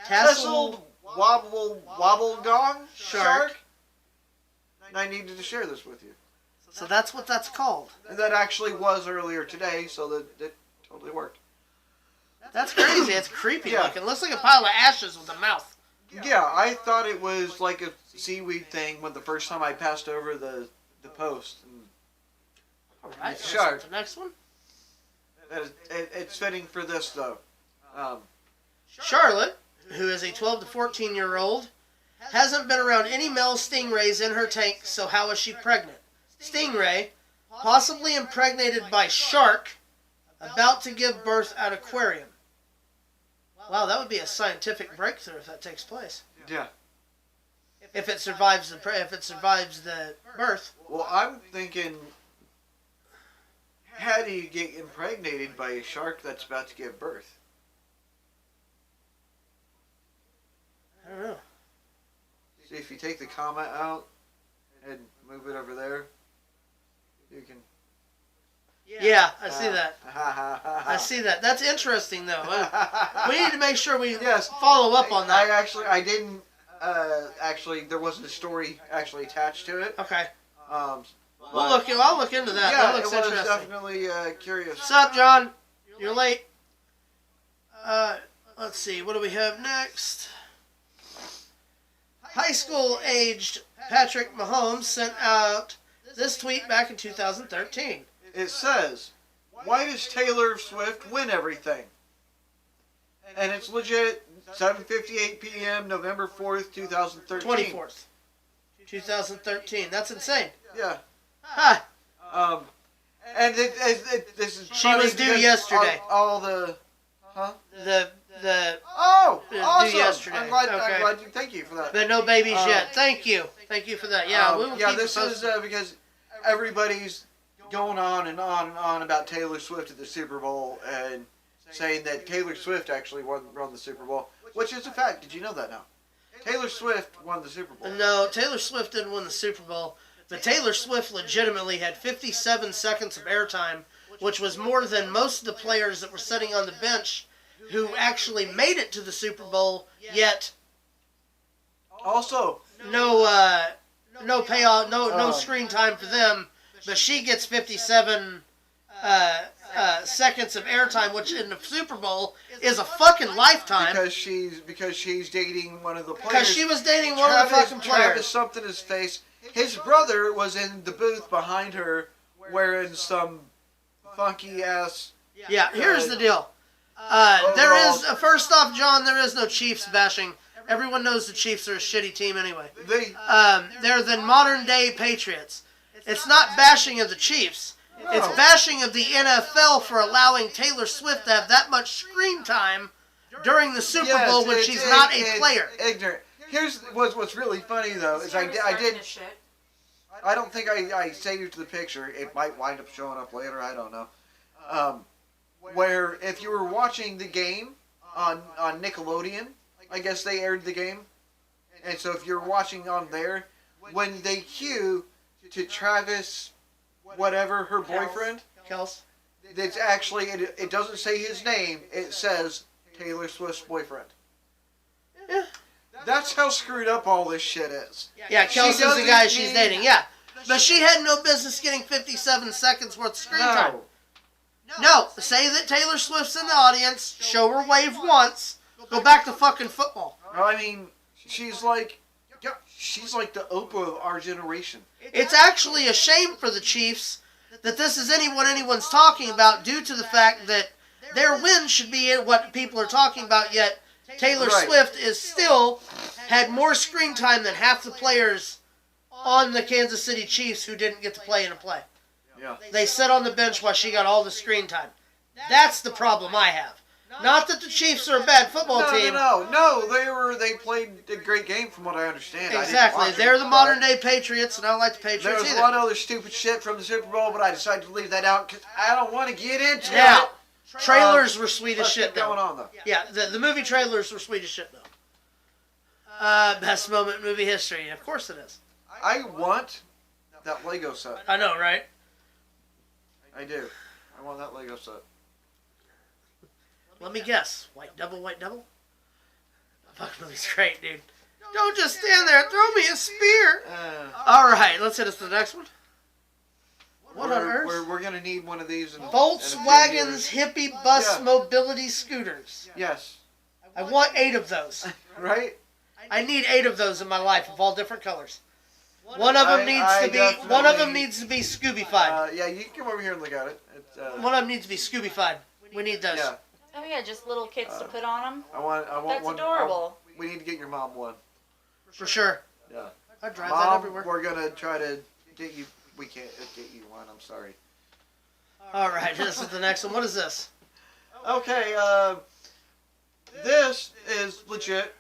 tasseled wobble gong shark. And I needed to share this with you. So that's what that's called. And that actually was earlier today, so that it totally worked. That's crazy. It's creepy Yeah. looking. Looks like a pile of ashes with a mouth. Yeah, I thought it was like a seaweed thing when the first time I passed over the post. And All right. Shark. The next one. it's fitting for this though. Charlotte, who is a 12 to 14-year-old, hasn't been around any male stingrays in her tank, so how is she pregnant? Stingray, possibly impregnated by shark, about to give birth at aquarium. Wow, that would be a scientific breakthrough if that takes place. Yeah. If it survives the birth. Well, I'm thinking, how do you get impregnated by a shark that's about to give birth? I don't know. See, if you take the comma out and move it over there, you can... Yeah, I see that. I I see that. That's interesting, though. We need to make sure we Yes. follow up on that. I didn't, there wasn't a story actually attached to it. Okay. But- I'll look into that. Yeah, That it looks was interesting. definitely curious. What's up, John? You're late. Let's see. What do we have next? High school-aged Patrick Mahomes sent out this tweet back in 2013. It says, "Why does Taylor Swift win everything?" And it's legit. 7:58 p.m. November 4th, 2013. 24th. 2013. That's insane. Yeah. Ha! And this is. She funny was due because yesterday. All the. Huh? The Oh, due awesome! yesterday. I'm glad. Okay. Thank you for that. but no babies yet. Thank you. Thank you for that. Yeah, we will yeah. keep This it is posted. because everybody's going on and on and on about Taylor Swift at the Super Bowl and saying that Taylor Swift actually won the Super Bowl, which is a fact. Did you know that now? Taylor Swift won the Super Bowl. No, Taylor Swift didn't win the Super Bowl, but Taylor Swift legitimately had 57 seconds of airtime, which was more than most of the players that were sitting on the bench who actually made it to the Super Bowl, yet Also, no payoff, no screen time for them, but she gets 57 seconds of airtime, which in the Super Bowl is a fucking lifetime. because she's dating one of the players. Because she was dating one of the fucking players. Travis something his face. His brother was in the booth behind her wearing some funky ass. Yeah, here's the deal. There is, first off, John, there is no Chiefs bashing. Everyone knows the Chiefs are a shitty team anyway. They're the modern day Patriots. It's not bashing of the Chiefs. No. It's bashing of the NFL for allowing Taylor Swift to have that much screen time during the Super Bowl when she's not a player. Ignorant. Here's what's really funny though is I don't think I saved the picture. It might wind up showing up later. I don't know. Where if you were watching the game on Nickelodeon, I guess they aired the game, and so if you're watching on there, when they cue to Travis, whatever her boyfriend, Kels? it's actually it doesn't say his name. It says Taylor Swift's boyfriend. Yeah. That's how screwed up all this shit is. Yeah, She Kelsey's the doesn't guy she's need- dating, yeah. But she had no business getting 57 seconds worth of screen time. No. No, say that Taylor Swift's in the audience, show her wave once, go back to fucking football. I mean, she's like the Oprah of our generation. It's actually a shame for the Chiefs that this is anyone's talking about due to the fact that their win should be what people are talking about, yet Taylor Right. Swift is still had more screen time than half the players on the Kansas City Chiefs who didn't get to play in a play. Yeah. They sat on the bench while she got all the screen time. That's the problem I have. Not that the Chiefs are a bad football team. No. They played a great game from what I understand. I didn't Exactly. watch They're it, the but modern day Patriots, and I don't like the There Patriots was a either. lot of other stupid shit from the Super Bowl, but I decided to leave that out because I don't want to get into Now, it. trailers were sweet as Let's shit get going though. on though. Yeah, the movie trailers were sweet as shit though. Best moment in movie history. Of course it is. I want that Lego set. I know, right? I do. I want that Lego set. Let me guess. White Devil, White Devil? The fucking movie's great, dude. Don't just stand there. Throw me a spear. All right, let's hit us to the next one. What on earth? We're gonna need one of these. In Volkswagen's hippie bus Yeah. mobility scooters. Yes. I want 8 of those. Right. I need 8 of those in my life of all different colors. One of them I needs to be Scooby-fied. Yeah, you can come over here and look at it. One of them needs to be Scooby-fied. We need those. Yeah. Oh yeah, just little kids to put on them. I want That's one. adorable. We need to get your mom one. For sure. Yeah. I drive Mom, that everywhere. we're gonna try to get you. We can't get you one. I'm sorry. All right, this is the next one. What is this? Okay. This is legit.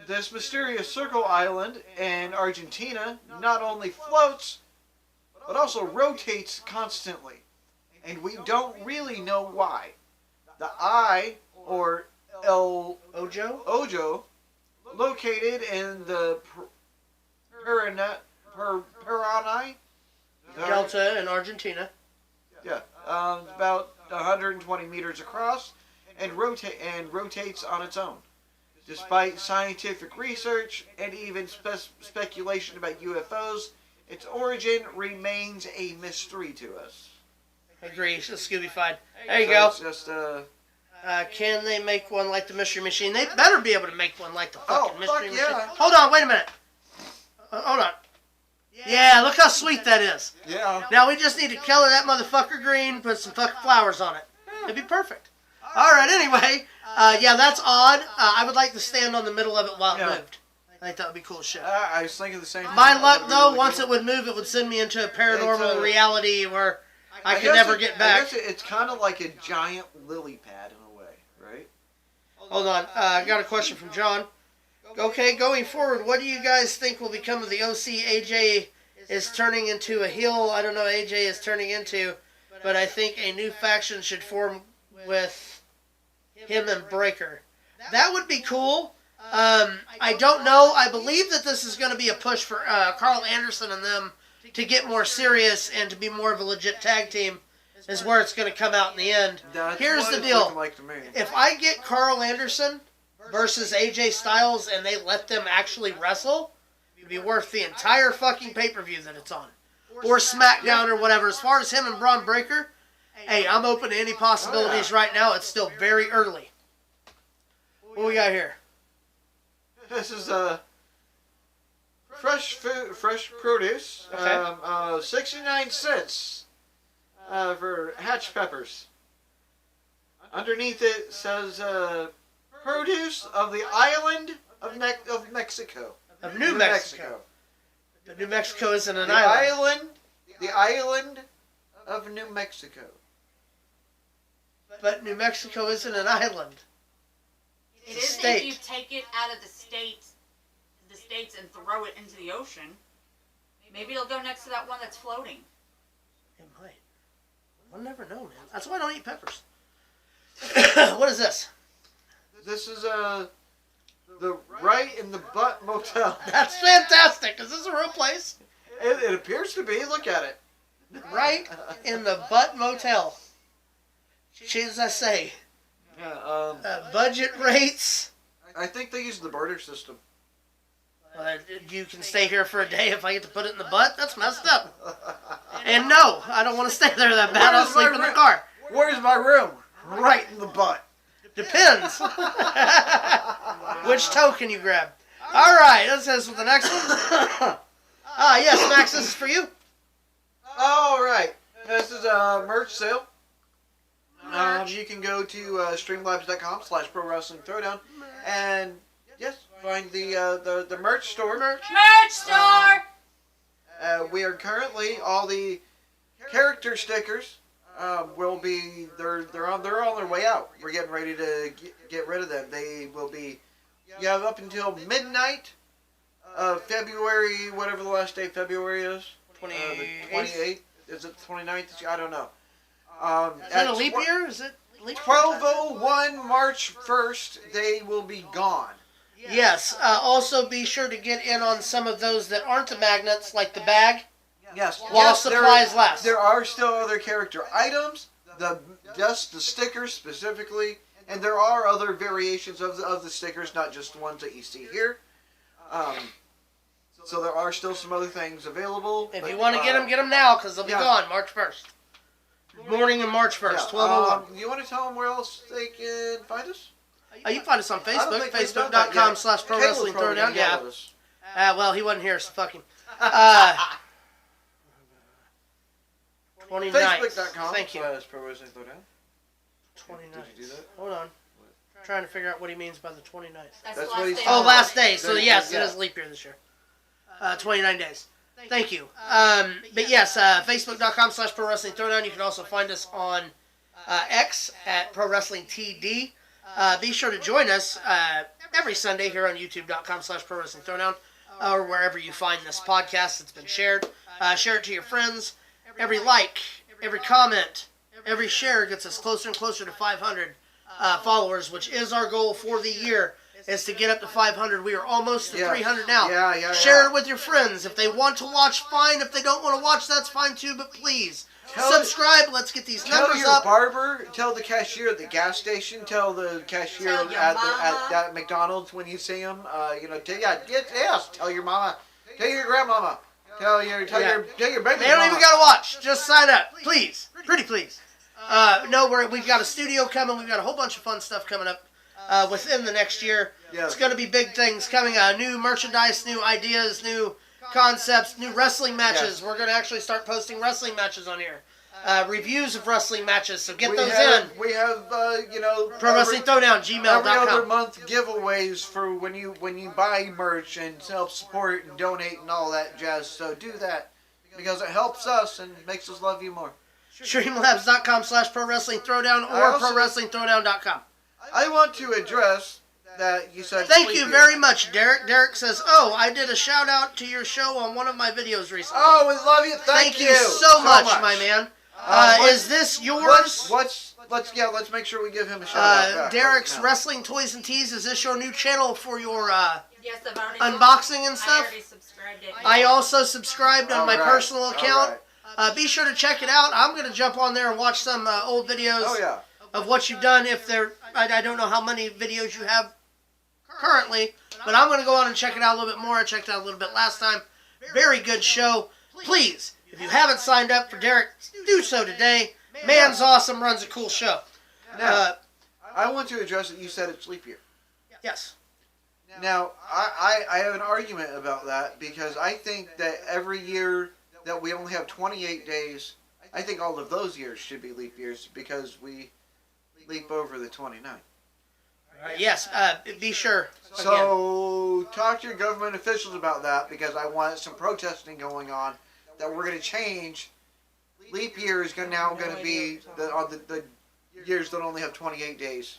This mysterious circle island in Argentina not only floats, but also rotates constantly, and we don't really know why. The eye, or El Ojo, located in the Piranha Delta in Argentina. Yeah, about 120 meters across, and rotates on its own. Despite scientific research and even speculation about UFOs, its origin remains a mystery to us. Agree. It's Scooby-fied. There you go. It's just Can they make one like the Mystery Machine? They better be able to make one like the fucking Mystery Machine. yeah. Hold on, wait a minute. Hold on. Yeah, look how sweet that is. Yeah. Now we just need to color that motherfucker green, put some fucking flowers on it. It'd be perfect. Alright, anyway. Yeah, that's odd. I would like to stand on the middle of it while it moved. I think that would be cool as shit. I was thinking the same thing. My luck, That'd be though, really once cool. it would move, it would send me into a paranormal It's, reality where I could guess never it- get I back. guess it's kind of like a giant lily pad in a way, right? Hold on. I got a question from John. Okay, going forward, what do you guys think will become of the OC AJ is turning into a heel? I don't know AJ is turning into, but I think a new faction should form with him and Breaker. That would be cool. I don't know. I believe that this is going to be a push for Carl Anderson and them to get more serious and to be more of a legit tag team is where it's going to come out in the end. Here's the deal. Like to me. If I get Carl Anderson versus AJ Styles and they let them actually wrestle, it'd be worth the entire fucking pay-per-view that it's on. Or SmackDown or whatever. As far as him and Braun Breaker, hey, I'm open to any possibilities right now. It's still very early. What we got here? This is fresh food, fresh produce. Okay. 69 cents for hatch peppers. Underneath it says produce of the island of Mexico. Of New Mexico. But New Mexico isn't an The island. The island of New Mexico. But New Mexico isn't an island. It It's a is state. if you take it out of the states and throw it into the ocean. Maybe it'll go next to that one that's floating. It might. We'll never know, man. That's why I don't eat peppers. What is this? This is the Right in the Butt Motel. That's fantastic. Is this a real place? It appears to be. Look at it. Right in the Butt Motel. Cheap as I say. Yeah, Budget rates. I think they use the barter system. You can stay here for a day if I get to put it in the butt. That's messed up. And no, I don't want to stay there that bad. I'll sleep in the car. Where's my room? Right in the butt. Depends. Which toe can you grab? All right, let's hit us with the next one. Yes, Max, this is for you. All right. This is a merch sale. You can go to streamlabs.com/ProWrestling Throwdown and yes, find the merch store. Merch store! We are currently all the character stickers will be they're on their way out. We're getting ready to get rid of them. They will be up until midnight of February, whatever the last day of February is. 28th. Is it the 29th? I don't know. Is that a leap year? Is it leap year? 12/01 March 1st, they will be gone. Yes. Also, be sure to get in on some of those that aren't the magnets, like the bag. Yes. While supplies last. There are still other character items, just the stickers specifically, and there are other variations of the stickers, not just the ones that you see here. So there are still some other things available. If you want to get them now, because they'll be gone March 1st. Morning of March 1st, 12:01. You want to tell them where else they can find us? You can find us on Facebook, facebook.com/ProWrestling Throwdown. Yeah. Well, he wasn't here, so fuck him. 29th. Facebook.com. Thank you. /ProWrestling Throwdown. 29th. Did you do that? Hold on. Trying to figure out what he means by the 29th. That's what he said. Oh, last day. So yes, Yeah. it is leap year this year. 29 days. Thank you. But yes, facebook.com/ProWrestling Throwdown. You can also find us on X at ProWrestling TD. Be sure to join us every Sunday here on youtube.com/ProWrestling Throwdown or wherever you find this podcast that's been shared. Share it to your friends. Every like, every comment, every share gets us closer and closer to 500 followers, which is our goal for the year. Is to get up to 500. We are almost to 300 now. Share it with your friends. If they want to watch, fine. If they don't want to watch, that's fine too. But please, subscribe. Let's get these numbers Tell your up. barber, tell the cashier at the gas station, tell the cashier Tell your at McDonald's when you see them. Tell your mama, tell your grandmama, tell your baby. They don't mama. even got to watch. Just sign up. Please. Pretty please. We've got a studio coming. We've got a whole bunch of fun stuff coming up. Within the next year. Yeah. It's going to be big things coming. New merchandise, new ideas, new concepts, new wrestling matches. Yeah. We're going to actually start posting wrestling matches on here. Reviews of wrestling matches, so get those in. in. We have, Pro Wrestling Throwdown, every other gmail.com. month giveaways for when you buy merch and help support and donate and all that jazz. So do that because it helps us and makes us love you more. Streamlabs.com/Pro Wrestling Throwdown or ProWrestlingThrowdown.com. I want to address that you said. Thank you very much, Derek. Derek says, I did a shout out to your show on one of my videos recently. Oh, we love you. Thank you so much, my man. Is this yours? Let's make sure we give him a shout out back Derek's right now. Wrestling Toys and Tees. Is this your new channel for your Yes, I've already unboxing and I stuff? already subscribed it. I also subscribed on my Alright, personal account. alright. Be sure to check it out. I'm going to jump on there and watch some old videos Oh yeah. of what you've done. If I don't know how many videos you have currently, but I'm going to go on and check it out a little bit more. I checked it out a little bit last time. Very good show. Please, if you haven't signed up for Derek, do so today. Man's awesome, runs a cool show. Now, I want to address that you said it's leap year. Yes. Now, I have an argument about that because I think that every year that we only have 28 days, I think all of those years should be leap years because we leap over the 29. Yes, be sure. So, talk to your government officials about that because I want some protesting going on that we're going to change. Leap year is now going to be the years that only have 28 days.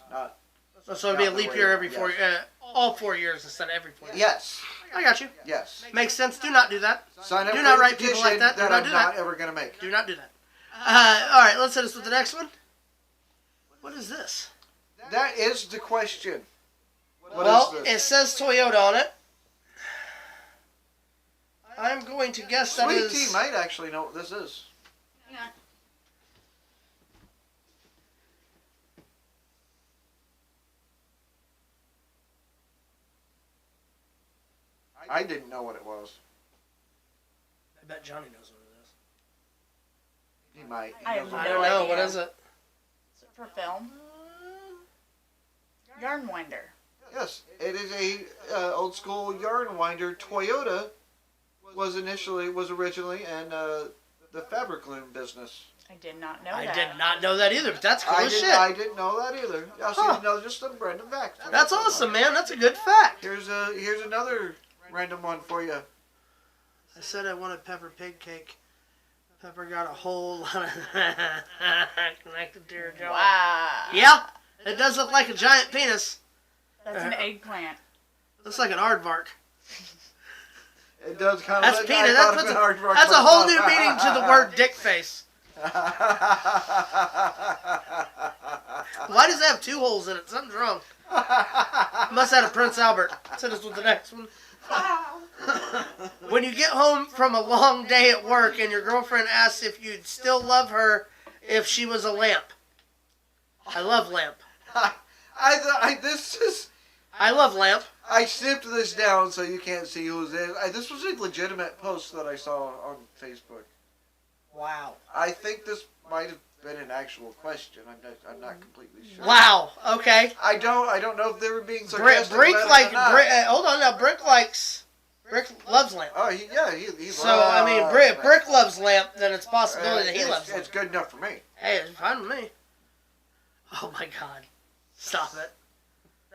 So it'll be a leap year every all 4 years instead of every 4 years. Yes. I got you. Yes. Makes sense. Do not do that. Sign up Do for not the write people like petition that. Do not I'm do not that. ever going to make. Do not do that. All right, let's hit us with the next one. What is this? That is the question. What Well, is it this? says Toyota on it. I'm going to guess that Sweet is... Tea might actually know what this is. Hang on. I didn't know what it was. I bet Johnny knows what it is. He might. He I knows have what I it don't No know. idea. What is it? Is it for film? Yarn winder. Yes, it is a old school yarn winder. Toyota was originally in the fabric loom business. I did not know I that. did not know that either, but that's cool as shit. I didn't know that either. I also didn't know just some random facts. That's awesome, man. That's a good fact. Here's another random one for you. I said I wanted pepper pig cake. Pepper got a whole lot of connected to her jaw. Wow. Yeah, it does look like a giant penis. That's an eggplant. Looks like an aardvark. It does kind of That's look penis. like That's a whole new meaning to the word dick face. Why does it have 2 holes in it? Something's wrong. Must have a Prince Albert. Send us with the next one. When you get home from a long day at work and your girlfriend asks if you'd still love her if she was a lamp. I love lamp. I love lamp. I snipped this down so you can't see who it is. This was a legitimate post that I saw on Facebook. Wow. I think this might have been an actual question. I'm not completely sure. Wow. Okay. I don't know if they were being sarcastic. Brink about it like or not. hold on now. Brick loves lamp. Oh, he So I mean, loves Brick loves lamp. Then it's a possibility that he loves lamp. It's good enough for me. Hey, it's fine with me. Oh my God! Stop it.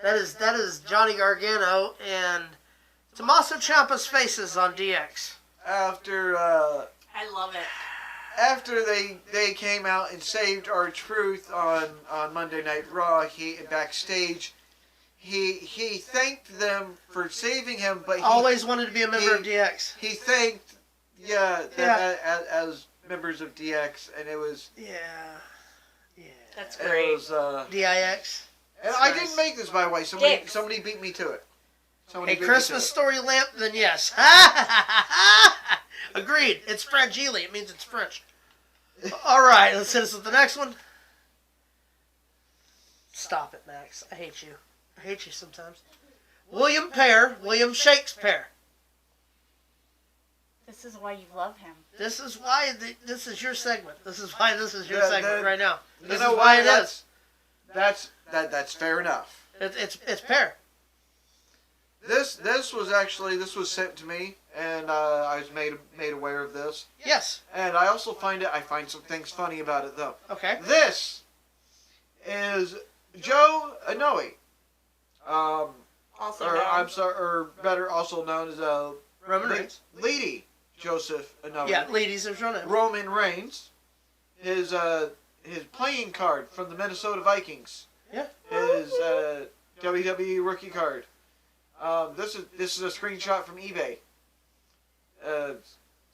That is Johnny Gargano and Tommaso Ciampa's faces on DX. After I love it. after they came out and saved R-Truth on Monday Night Raw, he backstage. He thanked them for saving him, but he Always wanted to be a member of DX. He thanked them as members of DX, and it was That's it great. was DIX. and I didn't make this, by the way. Somebody beat me to it. Somebody A beat me Christmas to story lamp, then yes. Agreed. It's fragile. It means it's French. All right, let's hit us with the next one. Stop it, Max. I hate you. I hate you sometimes. William Shakespeare. This is why you love him. This is why this is your segment. This is why this is your Yeah, segment that- right now. You This know is why what? it is. That's fair enough. It's pear. This was sent to me, and I was made aware of this. Yes. And I also find some things funny about it though. Okay. This is Joe Inoue. Also Or known. I'm sorry, or better also known as Roman Reigns. Lady Joseph Inoue. Yeah, ladies and gentlemen. Roman Reigns. His playing card from the Minnesota Vikings. Yeah. His WWE rookie card. This is a screenshot from eBay.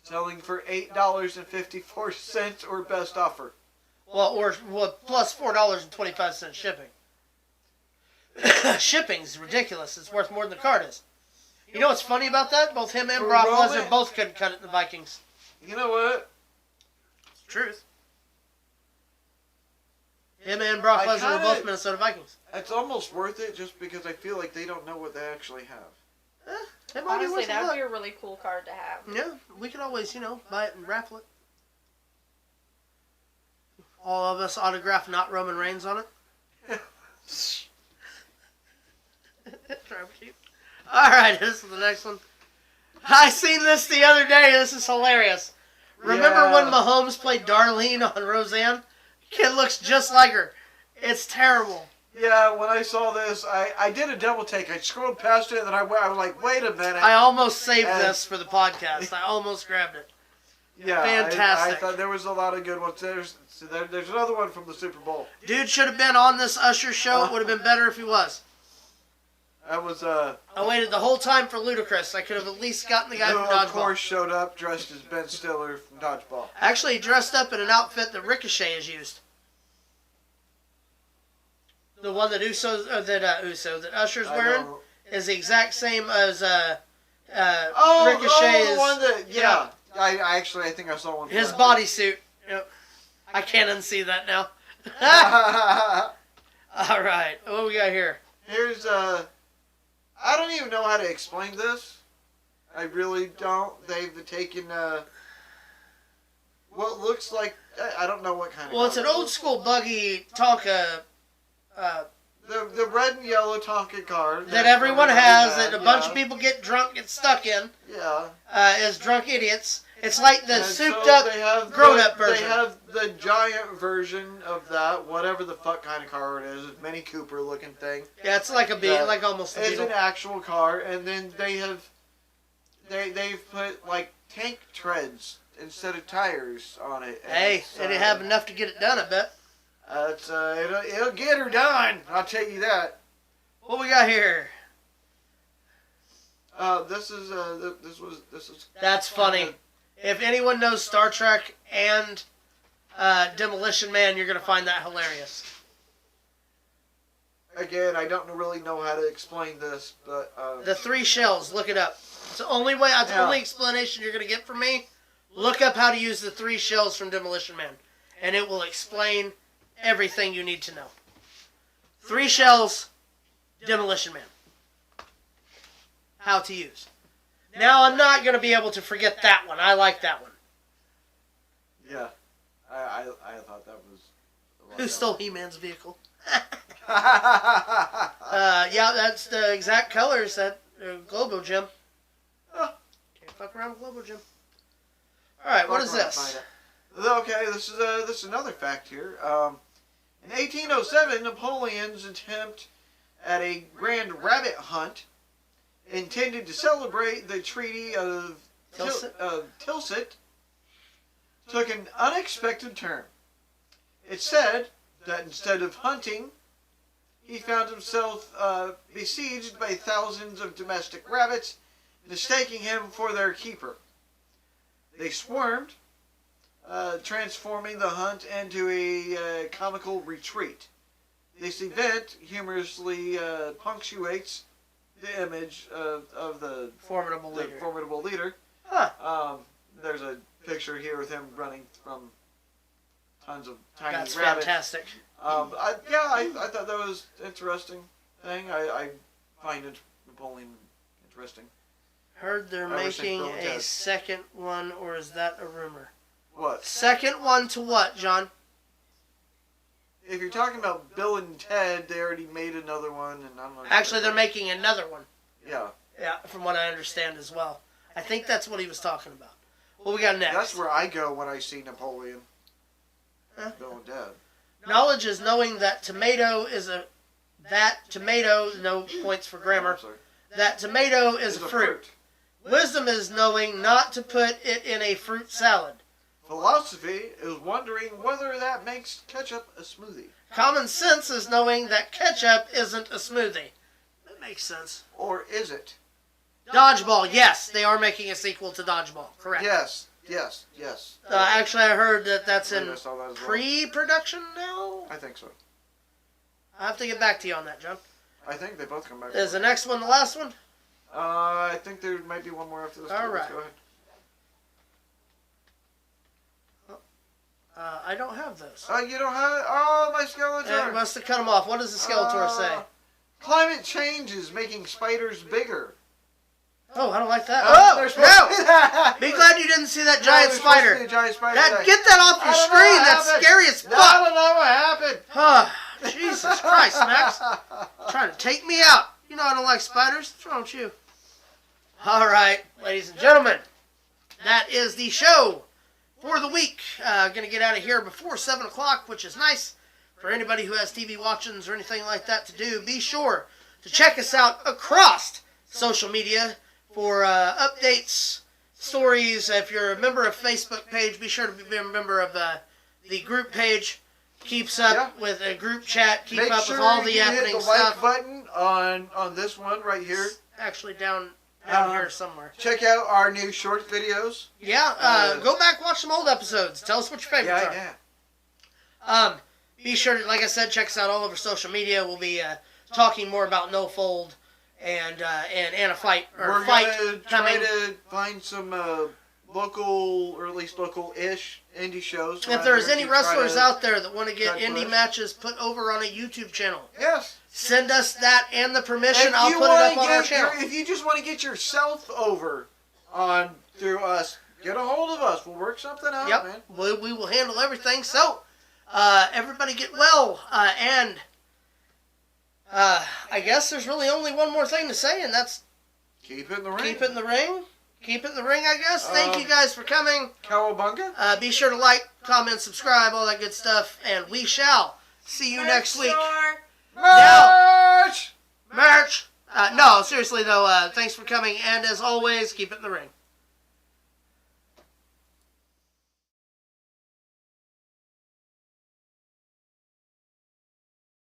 selling for $8.54 or best offer. Well, plus $4.25 shipping. Shipping's ridiculous. It's worth more than the card is. You know what's funny about that? Both him and For Brock Roman- Lesnar both couldn't cut it in the Vikings. You know what? It's the truth. Him and Brock Lesnar were both Minnesota Vikings. It's almost worth it just because I feel like they don't know what they actually have. It might be Honestly, worth a that would look. be a really cool card to have. Yeah, we could always, buy it and raffle it. All of us autograph not Roman Reigns on it. Alright, this is the next one. I seen this the other day. This is hilarious. Remember when Mahomes played Darlene on Roseanne? Kid looks just like her. It's terrible. Yeah, when I saw this, I did a double take. I scrolled past it, and then I was like, wait a minute. I almost saved this for the podcast. I almost grabbed it. Yeah, Fantastic. I thought there was a lot of good ones. There's another one from the Super Bowl. Dude should have been on this Usher show. It would have been better if he was. That was, I waited the whole time for Ludacris. I could have at least gotten the guy who from of course Dodgeball. showed up dressed as Ben Stiller from Dodgeball. Actually, he dressed up in an outfit that Ricochet has used. The one that that Usher's wearing is the exact same as Ricochet's. The one that, yeah. I think I saw one. His bodysuit. Yep. I can't unsee that now. All right, what we got here? Here's I don't even know how to explain this. I really don't. They've taken what looks like, I don't know what kind of. Well, it's an old school buggy Tonka. The red and yellow Tonka card That everyone has, that a bunch yeah. of people get drunk, get stuck in, Yeah. as drunk idiots. It's like the And souped so up, they have grown-up version. They have the giant version of that, whatever the fuck kind of car it is, a Mini Cooper looking thing. Yeah, it's like a That like almost a It's Beetle. an actual car, and then they've put like tank treads instead of tires on it. And Hey, it's, they didn't have enough to get it done, I bet. It'll get her done. I'll tell you that. What we got here? This is. That's funny. If anyone knows Star Trek and Demolition Man, you're going to find that hilarious. Again, I don't really know how to explain this, but The 3 shells, look it up. It's the only way, the only explanation you're going to get from me. Look up how to use the 3 shells from Demolition Man, and it will explain everything you need to know. 3 shells, Demolition Man. How to use. Now, I'm not going to be able to forget that one. I like that one. yeah, I thought that was. Who stole He-Man's vehicle? Yeah, that's the exact colors that Globo Gym. Can't fuck around with Globo Gym. All right, what is this? Okay, this is another fact here. In 1807, Napoleon's attempt at a grand rabbit hunt, intended to celebrate the Treaty of Tilsit, took an unexpected turn. It said that instead of hunting, he found himself besieged by thousands of domestic rabbits, mistaking him for their keeper. They swarmed, transforming the hunt into a comical retreat. This event humorously punctuates the image of the Formidable leader. formidable leader. Huh. There's a picture here with him running from tons of tiny That's rabbits. fantastic. I thought that was interesting thing. I find Napoleon interesting. Heard they're Ever since making Bill and a Ted. second one, or is that a rumor? What? Second one to what, John? If you're talking about Bill and Ted, they already made another one, and I'm not. Actually, they're making another one. Yeah. Yeah, from what I understand as well. I think that's what he was talking about. What we got next? That's where I go when I see Napoleon. Huh? Bill and Ted. Knowledge is knowing that tomato is no points for grammar. I'm sorry. That tomato is It's a fruit. Wisdom is knowing not to put it in a fruit salad. Philosophy is wondering whether that makes ketchup a smoothie. Common sense is knowing that ketchup isn't a smoothie. That makes sense. Or is it? Dodgeball, yes, they are making a sequel to Dodgeball. Correct. Yes. Yes. Actually, I heard that that's I in saw that as well. pre-production now. I think so. I have to get back to you on that, John. I think they both come back. Is the next one the last one? I think there might be one more after this. All Let's right. Go ahead. I don't have those. You don't have it? Oh, my Skeletor. It must have cut them off. What does the Skeletor say? Climate change is making spiders bigger. Oh, I don't like that. They're supposed to be that. Be glad you didn't see that giant No, there's supposed to spider. be a giant spider. Get that off your I don't know screen. what That's happened. scary as I fuck. don't know what happened. Jesus Christ, Max. Trying to take me out. You know I don't like spiders. What's wrong with you? All right, ladies and gentlemen. That is the show for the week. Going to get out of here before 7 o'clock, which is nice for anybody who has TV watchings or anything like that to do. Be sure to check us out across social media for updates, stories. If you're a member of Facebook page, be sure to be a member of the group page. Keeps up with a group chat. Keep up with all the happening hit the stuff. like button on this one right here. It's actually down here somewhere. Check out our new short videos. Yeah, go back, watch some old episodes. Tell us what your favorites Yeah. Be sure to, like I said, check us out all over social media. We'll be talking more about No Fold and a fight We're fight gonna try coming. to find some local, or at least local-ish indie shows. If around there's here any to try wrestlers to- out there that want to get try to indie push. matches put over on a YouTube channel, Yes. send us that and the permission. If I'll you put it wanna up on our get channel. if you just want to get yourself over through us, get a hold of us. We'll work something out, Yep, man. we will handle everything. So, everybody get well, and I guess there's really only one more thing to say, and that's Keep it in the ring. keep it in the ring. Keep it in the ring, I guess. Thank you guys for coming. Cowabunga. Be sure to like, comment, subscribe, all that good stuff, and we shall see you next week. March! Merch! No, seriously though, thanks for coming, and as always, keep it in the ring.